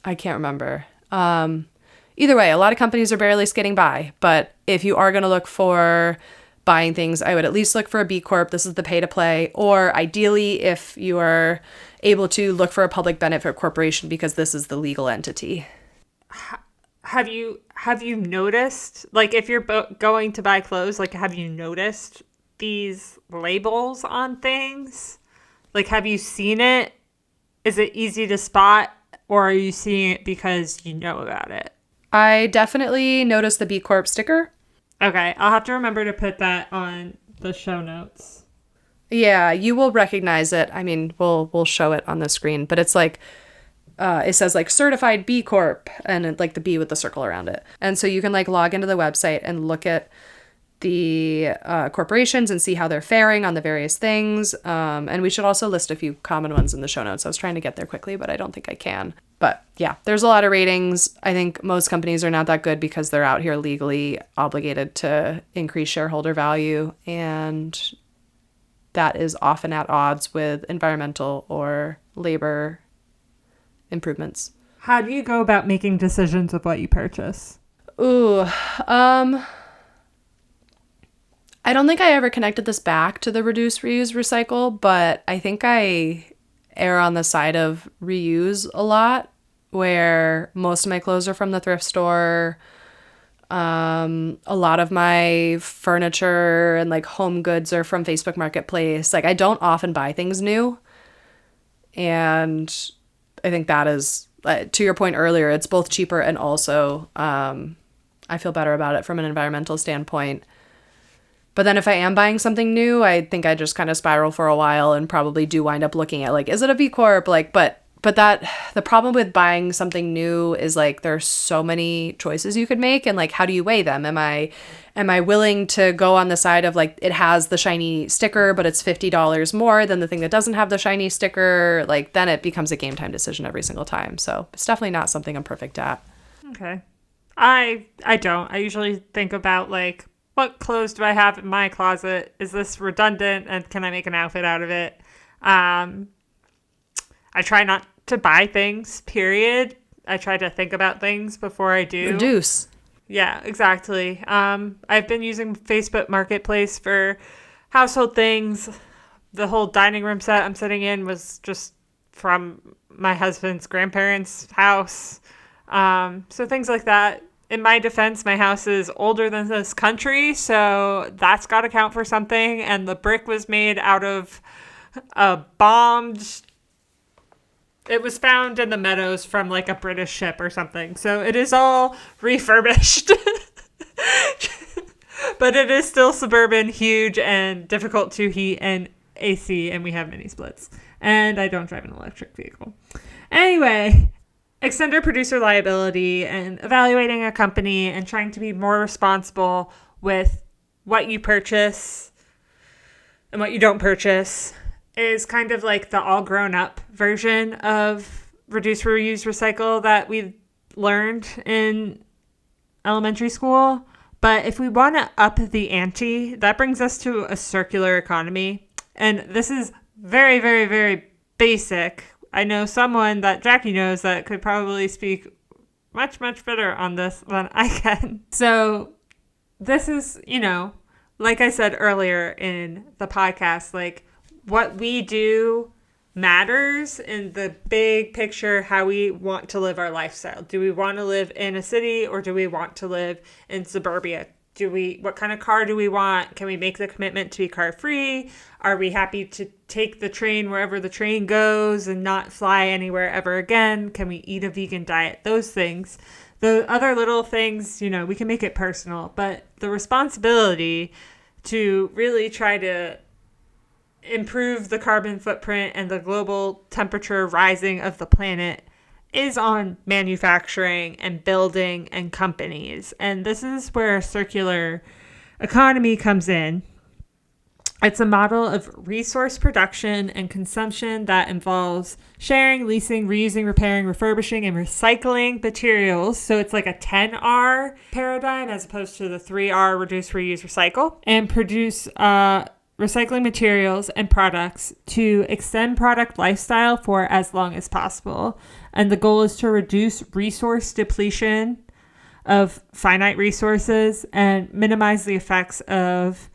I can't remember. Either way, a lot of companies are barely skating by. But if you are going to look for buying things, I would at least look for a B Corp. This is the pay to play. Or ideally, if you are able to, look for a public benefit corporation, because this is the legal entity.
have you noticed, like, if you're going to buy clothes, like, have you noticed these labels on things? Like, have you seen it? Is it easy to spot, or are you seeing it because you know about it?
I definitely noticed the B Corp sticker.
Okay, I'll have to remember to put that on the show notes.
Yeah, you will recognize it. I mean, we'll show it on the screen, but it's like it says like certified B Corp and like the B with the circle around it. And so you can like log into the website and look at the corporations and see how they're faring on the various things. And we should also list a few common ones in the show notes. I was trying to get there quickly, but I don't think I can. But yeah, there's a lot of ratings. I think most companies are not that good because they're out here legally obligated to increase shareholder value. And that is often at odds with environmental or labor improvements.
How do you go about making decisions of what you purchase?
Ooh, I don't think I ever connected this back to the reduce, reuse, recycle, but I think I err on the side of reuse a lot, where most of my clothes are from the thrift store. A lot of my furniture and like home goods are from Facebook Marketplace. Like I don't often buy things new. And I think that is, to your point earlier, it's both cheaper and also I feel better about it from an environmental standpoint. But then if I am buying something new, I think I just kind of spiral for a while and probably do wind up looking at like, is it a B Corp? Like, but that the problem with buying something new is like there's so many choices you could make, and like how do you weigh them? Am I willing to go on the side of like it has the shiny sticker but it's $50 more than the thing that doesn't have the shiny sticker? Like then it becomes a game time decision every single time. So it's definitely not something I'm perfect at.
Okay. I don't. I usually think about like, what clothes do I have in my closet? Is this redundant and can I make an outfit out of it? I try not to buy things, period. I try to think about things before I do.
Reduce.
Yeah, exactly. I've been using Facebook Marketplace for household things. The whole dining room set I'm sitting in was just from my husband's grandparents' house. So things like that. In my defense, my house is older than this country, so that's got to count for something. And the brick was made out of a bombed... It was found in the meadows from like a British ship or something. So it is all refurbished. But it is still suburban, huge, and difficult to heat and AC, and we have mini splits. And I don't drive an electric vehicle. Anyway... Extender producer liability and evaluating a company and trying to be more responsible with what you purchase and what you don't purchase is kind of like the all grown up version of reduce, reuse, recycle that we learned in elementary school. But if we want to up the ante, that brings us to a circular economy. And this is very, very, very basic. I know someone that Jackie knows that could probably speak much, much better on this than I can. So this is, like I said earlier in the podcast, like what we do matters in the big picture, how we want to live our lifestyle. Do we want to live in a city or do we want to live in suburbia? What kind of car do we want? Can we make the commitment to be car free? Are we happy to take the train wherever the train goes and not fly anywhere ever again? Can we eat a vegan diet? Those things. The other little things, we can make it personal, but the responsibility to really try to improve the carbon footprint and the global temperature rising of the planet is on manufacturing and building and companies. And this is where circular economy comes in. It's a model of resource production and consumption that involves sharing, leasing, reusing, repairing, refurbishing, and recycling materials. So it's like a 10R paradigm as opposed to the 3R, reduce, reuse, recycle, and produce recycling materials and products to extend product lifestyle for as long as possible. And the goal is to reduce resource depletion of finite resources and minimize the effects of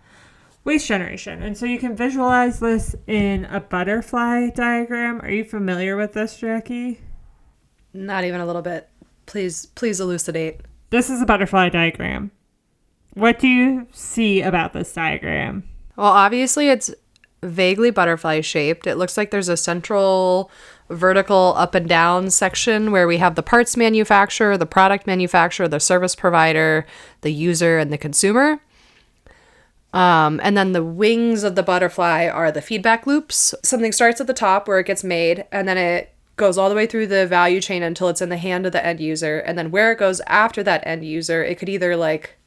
waste generation. And so you can visualize this in a butterfly diagram. Are you familiar with this, Jackie?
Not even a little bit. Please elucidate.
This is a butterfly diagram. What do you see about this diagram?
Well, obviously it's vaguely butterfly shaped. It looks like there's a central vertical up and down section where we have the parts manufacturer, the product manufacturer, the service provider, the user, and the consumer. And then the wings of the butterfly are the feedback loops. Something starts at the top where it gets made, and then it goes all the way through the value chain until it's in the hand of the end user. And then where it goes after that end user, it could either like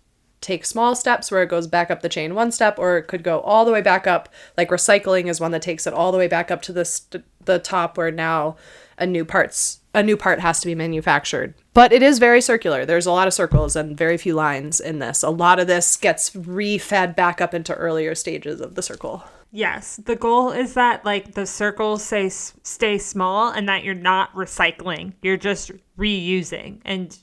take small steps where it goes back up the chain one step, or it could go all the way back up. Like recycling is one that takes it all the way back up to the top where now a new part has to be manufactured. But it is very circular. There's a lot of circles and very few lines in this. A lot of this gets re-fed back up into earlier stages of the circle.
Yes, the goal is that like the circles stay small and that you're not recycling. You're just reusing, and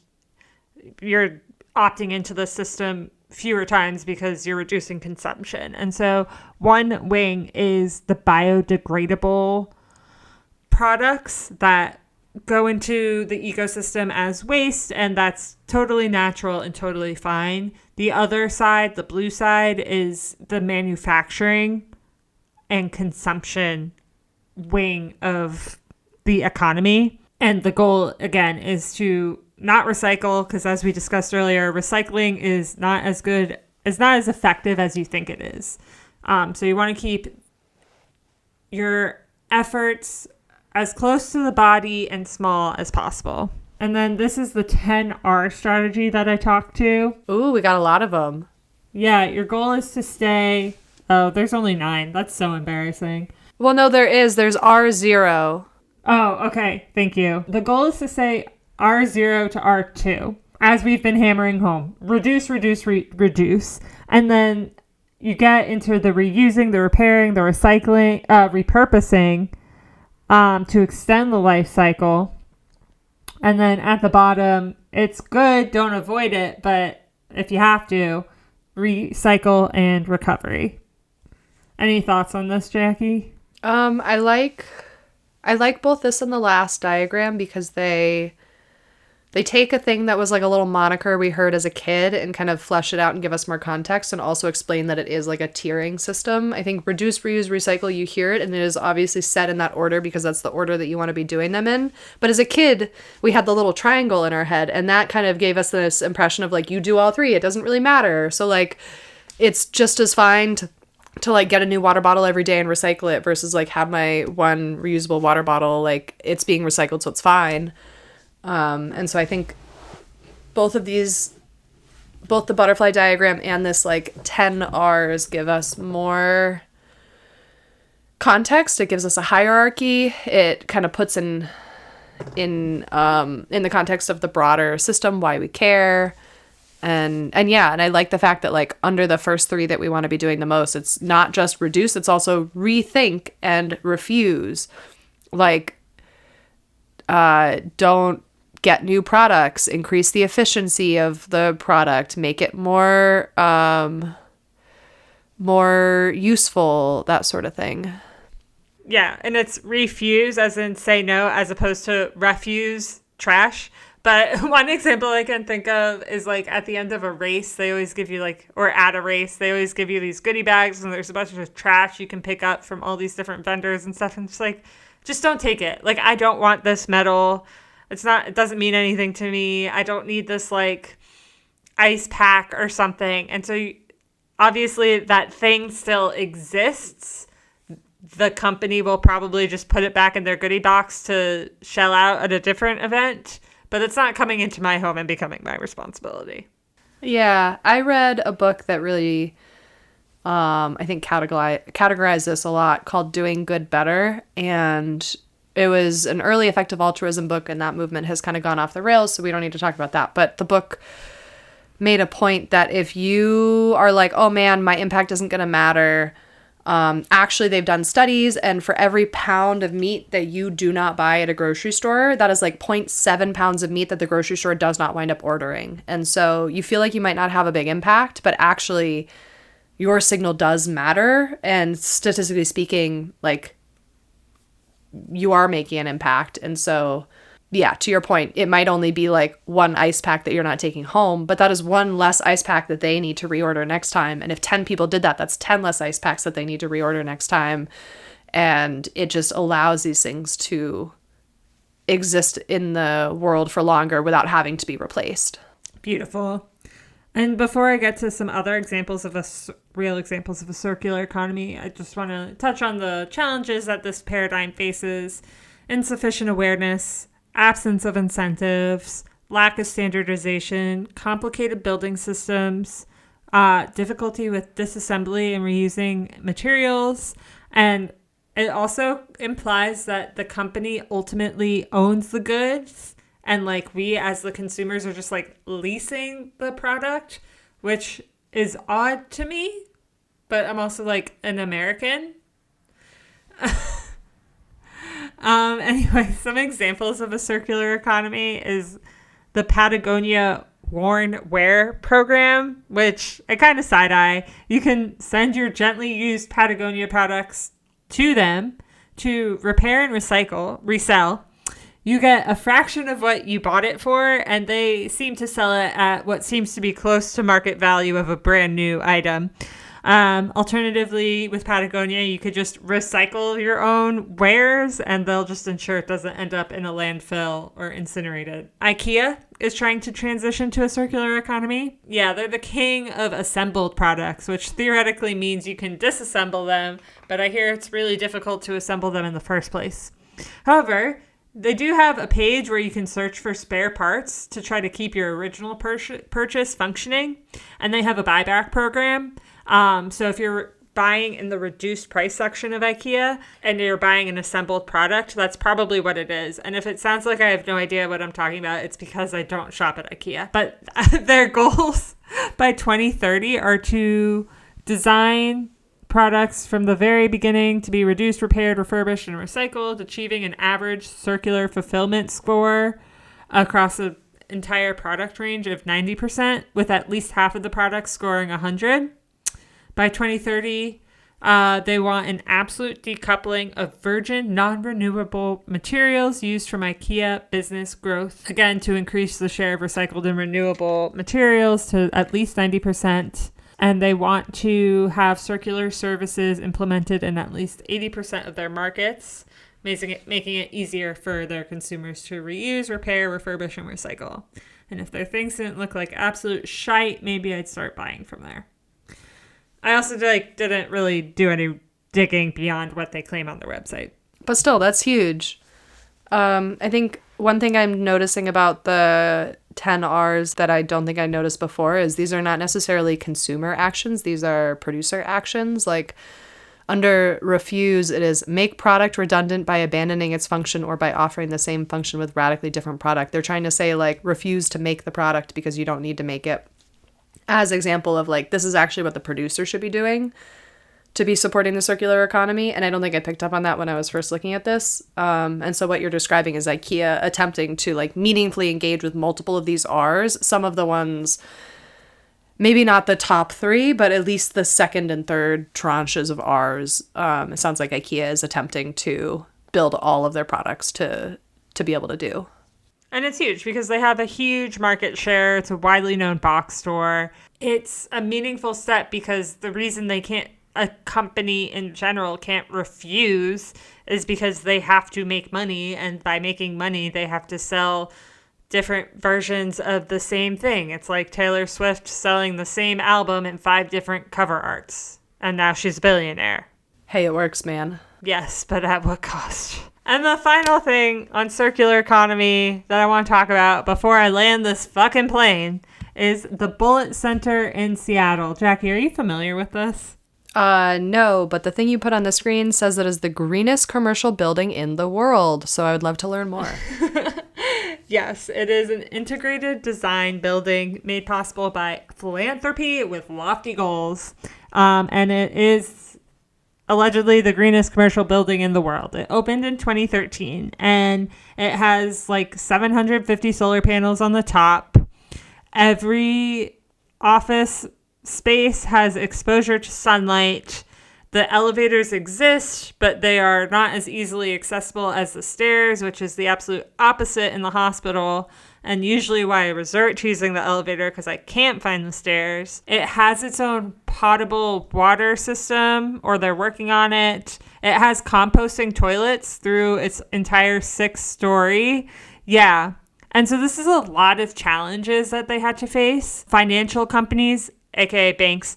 you're opting into the system fewer times because you're reducing consumption. And so one wing is the biodegradable products that go into the ecosystem as waste, and that's totally natural and totally fine. The other side, the blue side, is the manufacturing and consumption wing of the economy. And the goal, again, is to not recycle, because as we discussed earlier, recycling is not as effective as you think it is. So you want to keep your efforts as close to the body and small as possible. And then this is the 10R strategy that I talked to.
Ooh, we got a lot of them.
Yeah, your goal is to stay... Oh, there's only 9. That's so embarrassing.
Well, no, there's R0.
Oh, okay. Thank you. The goal is to say R0 to R2, as we've been hammering home. Reduce, reduce, reduce. And then you get into the reusing, the repairing, the recycling, repurposing to extend the life cycle. And then at the bottom, it's good, don't avoid it, but if you have to, recycle and recovery. Any thoughts on this, Jackie?
I like both this and the last diagram because they take a thing that was like a little moniker we heard as a kid and kind of flesh it out and give us more context, and also explain that it is like a tiering system. I think reduce, reuse, recycle, you hear it, and it is obviously set in that order because that's the order that you want to be doing them in. But as a kid, we had the little triangle in our head, and that kind of gave us this impression of like, you do all three, it doesn't really matter. So like, it's just as fine to like get a new water bottle every day and recycle it versus like have my one reusable water bottle, like it's being recycled, so it's fine. And so I think both the butterfly diagram and this like 10 R's give us more context. It gives us a hierarchy. It kind of puts in the context of the broader system, why we care. And I like the fact that like under the first 3 that we want to be doing the most, it's not just reduce, it's also rethink and refuse. Like, don't get new products, increase the efficiency of the product, make it more useful, that sort of thing.
Yeah, and it's refuse as in say no, as opposed to refuse, trash. But one example I can think of is like at the end of a race, they always give you like, or at a race, they always give you these goodie bags, and there's a bunch of trash you can pick up from all these different vendors and stuff. And it's like, just don't take it. Like, I don't want this medal. It doesn't mean anything to me. I don't need this like ice pack or something. And so obviously that thing still exists. The company will probably just put it back in their goodie box to shell out at a different event, but it's not coming into my home and becoming my responsibility.
Yeah, I read a book that really, I think categorized this a lot, called Doing Good Better. And it was an early effective altruism book, and that movement has kind of gone off the rails, so we don't need to talk about that. But the book made a point that if you are like, oh man, my impact isn't going to matter, actually they've done studies, and for every pound of meat that you do not buy at a grocery store, that is like 0.7 pounds of meat that the grocery store does not wind up ordering. And so you feel like you might not have a big impact, but actually your signal does matter. And statistically speaking, like, you are making an impact. And so yeah, to your point, it might only be like one ice pack that you're not taking home, but that is one less ice pack that they need to reorder next time. And if 10 people did that, that's 10 less ice packs that they need to reorder next time. And it just allows these things to exist in the world for longer without having to be replaced.
Beautiful. And before I get to some other examples of real examples of a circular economy, I just want to touch on the challenges that this paradigm faces: insufficient awareness, absence of incentives, lack of standardization, complicated building systems, difficulty with disassembly and reusing materials. And it also implies that the company ultimately owns the goods, and like we as the consumers are just like leasing the product, which is odd to me, but I'm also like an American. Anyway, some examples of a circular economy is the Patagonia Worn Wear program, which I kind of side eye. You can send your gently used Patagonia products to them to repair and resell. You get a fraction of what you bought it for, and they seem to sell it at what seems to be close to market value of a brand new item. Alternatively, with Patagonia, you could just recycle your own wares and they'll just ensure it doesn't end up in a landfill or incinerated. IKEA is trying to transition to a circular economy. Yeah, they're the king of assembled products, which theoretically means you can disassemble them, but I hear it's really difficult to assemble them in the first place. However, they do have a page where you can search for spare parts to try to keep your original purchase functioning, and they have a buyback program. So if you're buying in the reduced price section of IKEA and you're buying an assembled product, that's probably what it is. And if it sounds like I have no idea what I'm talking about, it's because I don't shop at IKEA. But their goals by 2030 are to design products from the very beginning to be reduced, repaired, refurbished, and recycled, achieving an average circular fulfillment score across the entire product range of 90%, with at least half of the products scoring 100. By 2030, they want an absolute decoupling of virgin, non-renewable materials used from IKEA business growth. Again, to increase the share of recycled and renewable materials to at least 90%. And they want to have circular services implemented in at least 80% of their markets, making it easier for their consumers to reuse, repair, refurbish, and recycle. And if their things didn't look like absolute shite, maybe I'd start buying from there. I also didn't really do any digging beyond what they claim on their website.
But still, that's huge. I think one thing I'm noticing about the 10 R's that I don't think I noticed before is these are not necessarily consumer actions. These are producer actions. Like under refuse, it is make product redundant by abandoning its function or by offering the same function with radically different product. They're trying to say like refuse to make the product because you don't need to make it. As example of like, this is actually what the producer should be doing to be supporting the circular economy. And I don't think I picked up on that when I was first looking at this. And so what you're describing is IKEA attempting to like meaningfully engage with multiple of these R's. Some of the ones, maybe not the top 3, but at least the second and third tranches of R's. It sounds like IKEA is attempting to build all of their products to be able to do.
And it's huge because they have a huge market share. It's a widely known box store. It's a meaningful step because the reason a company in general can't refuse is because they have to make money. And by making money, they have to sell different versions of the same thing. It's like Taylor Swift selling the same album in 5 different cover arts. And now she's a billionaire.
Hey, it works, man.
Yes, but at what cost? And the final thing on circular economy that I want to talk about before I land this fucking plane is the Bullitt Center in Seattle. Jackie, are you familiar with this?
No, but the thing you put on the screen says that is the greenest commercial building in the world, so I would love to learn more.
Yes, it is an integrated design building made possible by philanthropy with lofty goals, and it is allegedly the greenest commercial building in the world. It opened in 2013, and it has like 750 solar panels on the top. Every office space has exposure to sunlight. The elevators exist, but they are not as easily accessible as the stairs, which is the absolute opposite in the hospital, and usually why I resort to using the elevator because I can't find the stairs. It has its own potable water system, or they're working on it. It has composting toilets through its entire 6-story. Yeah. And so this is a lot of challenges that they had to face. Financial companies, aka banks,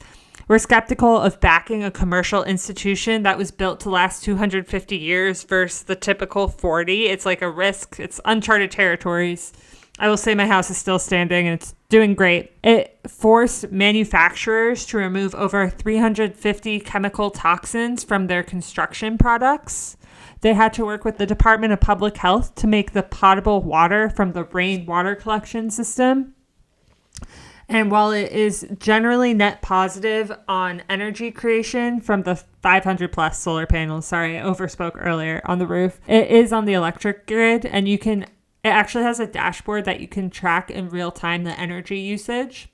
were skeptical of backing a commercial institution that was built to last 250 years versus the typical 40. It's like a risk. It's uncharted territories. I will say my house is still standing and it's doing great. It forced manufacturers to remove over 350 chemical toxins from their construction products. They had to work with the Department of Public Health to make the potable water from the rainwater collection system. And while it is generally net positive on energy creation from the 500 plus solar panels, sorry, I overspoke earlier, on the roof, it is on the electric grid, and it actually has a dashboard that you can track in real time the energy usage.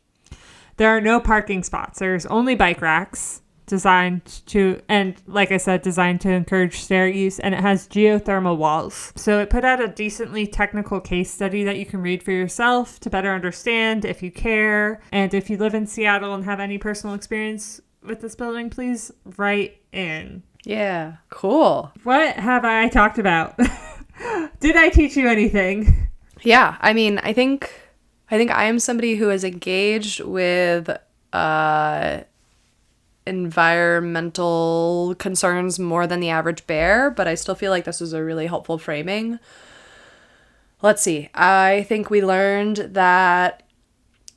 There are no parking spots. There's only bike racks designed to encourage stair use, and it has geothermal walls. So it put out a decently technical case study that you can read for yourself to better understand if you care. And if you live in Seattle and have any personal experience with this building, please write in.
Yeah, cool.
What have I talked about? Did I teach you anything?
Yeah, I mean, I think I am somebody who is engaged with environmental concerns more than the average bear, but I still feel like this is a really helpful framing. Let's see. I think we learned that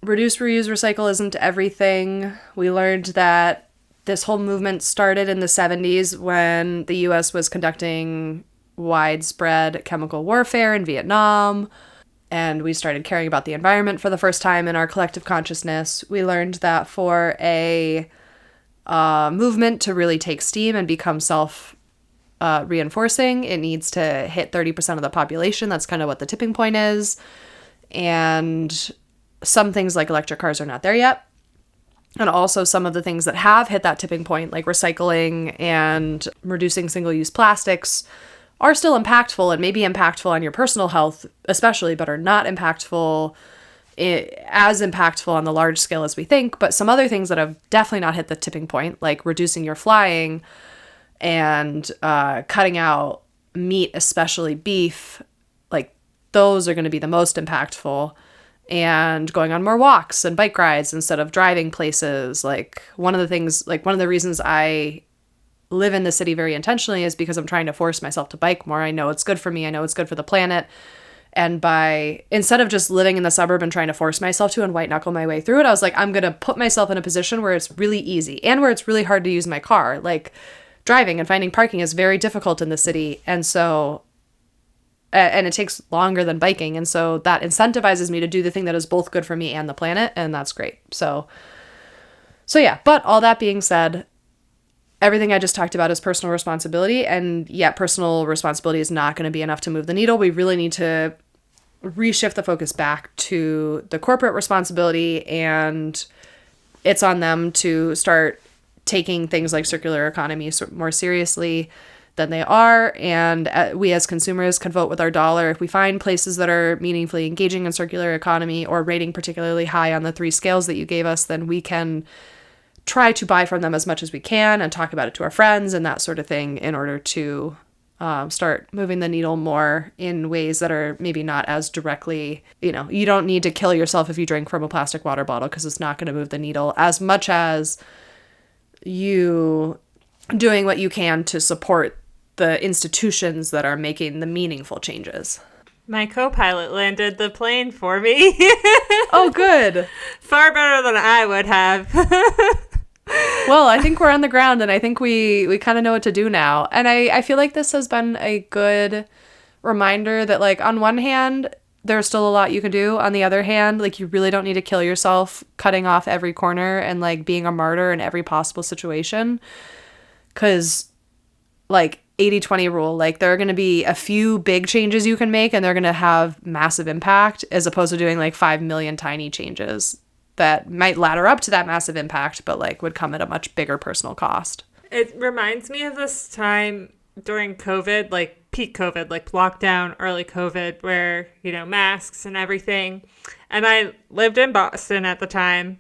reduce, reuse, recycle isn't everything. We learned that this whole movement started in the 70s when the US was conducting widespread chemical warfare in Vietnam, and we started caring about the environment for the first time in our collective consciousness. We learned that for a movement to really take steam and become self-reinforcing, it needs to hit 30% of the population. That's kind of what the tipping point is. And some things like electric cars are not there yet. And also some of the things that have hit that tipping point, like recycling and reducing single-use plastics, are still impactful and may be impactful on your personal health especially, but are not as impactful on the large scale as we think. But some other things that have definitely not hit the tipping point, like reducing your flying and cutting out meat, especially beef, like those are going to be the most impactful. And going on more walks and bike rides instead of driving places. Like one of the reasons I live in the city very intentionally is because I'm trying to force myself to bike more. I know it's good for me. I know it's good for the planet. And instead of just living in the suburb and trying to force myself to and white knuckle my way through it, I was like, I'm going to put myself in a position where it's really easy and where it's really hard to use my car. Like driving and finding parking is very difficult in the city. And so, and it takes longer than biking. And so that incentivizes me to do the thing that is both good for me and the planet. And that's great. So yeah, but all that being said, everything I just talked about is personal responsibility, and yet personal responsibility is not going to be enough to move the needle. We really need to reshift the focus back to the corporate responsibility, and it's on them to start taking things like circular economy more seriously than they are. And we as consumers can vote with our dollar. If we find places that are meaningfully engaging in circular economy or rating particularly high on the 3 scales that you gave us, then we can try to buy from them as much as we can and talk about it to our friends and that sort of thing in order to start moving the needle more in ways that are maybe not as directly, you don't need to kill yourself if you drink from a plastic water bottle because it's not going to move the needle as much as you doing what you can to support the institutions that are making the meaningful changes.
My co-pilot landed the plane for me.
Oh, good.
Far better than I would have.
Well, I think we're on the ground, and I think we kind of know what to do now. And I feel like this has been a good reminder that, like, on one hand, there's still a lot you can do. On the other hand, like, you really don't need to kill yourself cutting off every corner and, like, being a martyr in every possible situation. Because, like, 80-20 rule, like, there are going to be a few big changes you can make, and they're going to have massive impact, as opposed to doing, like, 5 million tiny changes that might ladder up to that massive impact, but like would come at a much bigger personal cost.
It reminds me of this time during COVID, like peak COVID, like lockdown, early COVID, where, masks and everything. And I lived in Boston at the time,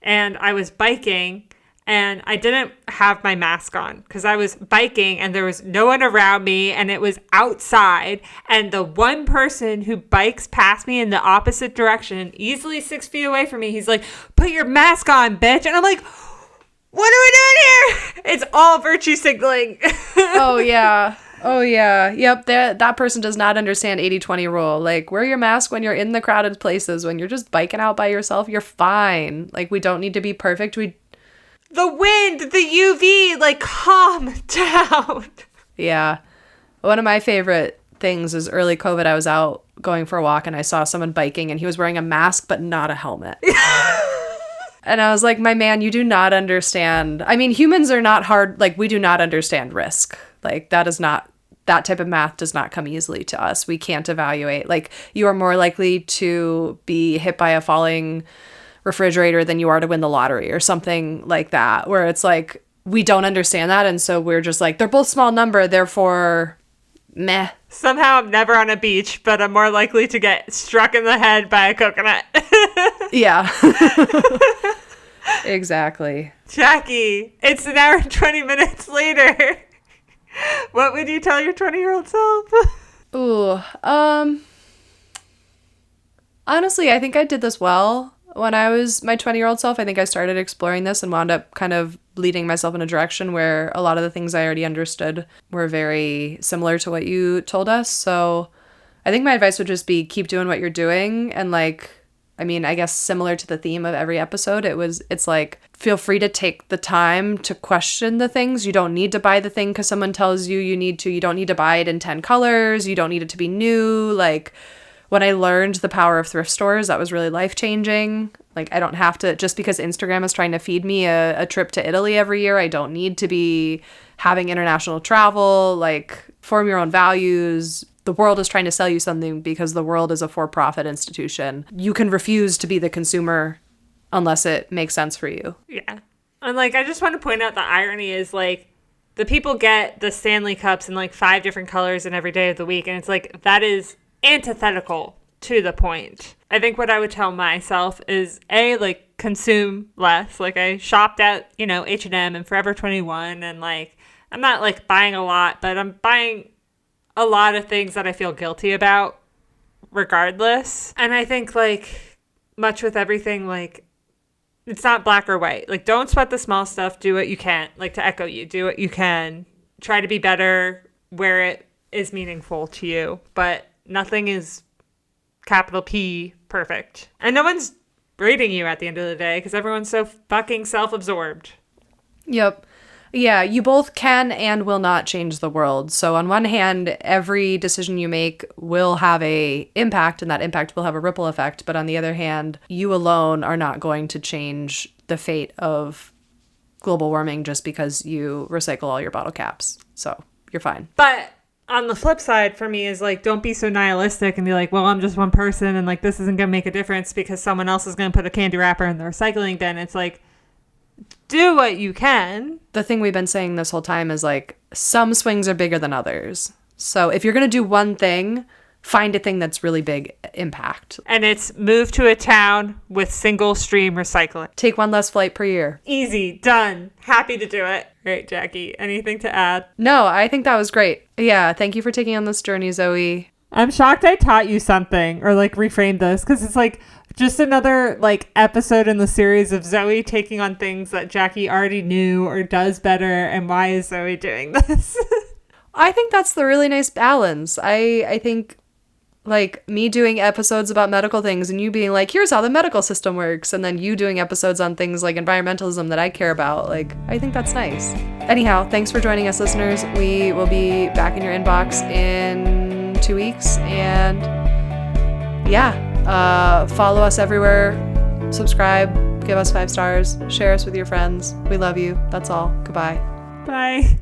and I was biking, and I didn't have my mask on because I was biking and there was no one around me, and it was outside. And the one person who bikes past me in the opposite direction, easily 6 feet away from me, he's like, "Put your mask on, bitch." And I'm like, what are we doing here? It's all virtue signaling.
Oh, yeah. Oh, yeah. Yep. That person does not understand 80-20 rule. Like, wear your mask when you're in the crowded places. When you're just biking out by yourself, you're fine. Like, we don't need to be perfect.
The wind, the UV, like, calm down.
Yeah. One of my favorite things is early COVID. I was out going for a walk and I saw someone biking and he was wearing a mask but not a helmet. And I was like, my man, you do not understand. I mean, humans are not hard. Like, we do not understand risk. Like, that type of math does not come easily to us. We can't evaluate. Like, you are more likely to be hit by a falling refrigerator than you are to win the lottery or something like that, where it's like, we don't understand that. And so we're just like, they're both small number, therefore, meh.
Somehow I'm never on a beach, but I'm more likely to get struck in the head by a coconut.
Yeah. Exactly.
Jackie, it's an hour and 20 minutes later. What would you tell your 20-year-old self?
Ooh, honestly, I think I did this well. When I was my 20-year-old self, I think I started exploring this and wound up kind of leading myself in a direction where a lot of the things I already understood were very similar to what you told us. So I think my advice would just be keep doing what you're doing. And like, I mean, I guess similar to the theme of every episode, it's like, feel free to take the time to question the things. You don't need to buy the thing because someone tells you you need to. You don't need to buy it in 10 colors. You don't need it to be new. Like, when I learned the power of thrift stores, that was really life-changing. Like, I don't have to, just because Instagram is trying to feed me a trip to Italy every year, I don't need to be having international travel. Like, form your own values. The world is trying to sell you something because the world is a for-profit institution. You can refuse to be the consumer unless it makes sense for you.
Yeah. And, like, I just want to point out the irony is, like, the people get the Stanley Cups in, like, 5 different colors in every day of the week. And it's like, that is antithetical to the point. I think what I would tell myself is like consume less. Like, I shopped at H&M and Forever 21, and like I'm not like buying a lot, but I'm buying a lot of things that I feel guilty about regardless. And I think like much with everything, like it's not black or white. Like, don't sweat the small stuff. Do what you can. Like, to echo you, do what you can. Try to be better where it is meaningful to you, but nothing is capital P perfect. And no one's rating you at the end of the day because everyone's so fucking self-absorbed.
Yep. Yeah, you both can and will not change the world. So on one hand, every decision you make will have a impact, and that impact will have a ripple effect. But on the other hand, you alone are not going to change the fate of global warming just because you recycle all your bottle caps. So you're fine.
But on the flip side for me is like, don't be so nihilistic and be like, well, I'm just one person and like this isn't going to make a difference because someone else is going to put a candy wrapper in the recycling bin. It's like, do what you can.
The thing we've been saying this whole time is like, some swings are bigger than others. So if you're going to do one thing, find a thing that's really big impact.
And it's move to a town with single stream recycling.
Take one less flight per year.
Easy, done. Happy to do it. Great, Jackie. Anything to add?
No, I think that was great. Yeah, thank you for taking on this journey, Zoe.
I'm shocked I taught you something or like reframed this because it's like just another like episode in the series of Zoe taking on things that Jackie already knew or does better. And why is Zoe doing this?
I think that's the really nice balance. I think like me doing episodes about medical things and you being like, here's how the medical system works. And then you doing episodes on things like environmentalism that I care about. Like, I think that's nice. Anyhow, thanks for joining us, listeners. We will be back in your inbox in 2 weeks. And yeah, follow us everywhere. Subscribe, give us 5 stars, share us with your friends. We love you. That's all. Goodbye. Bye.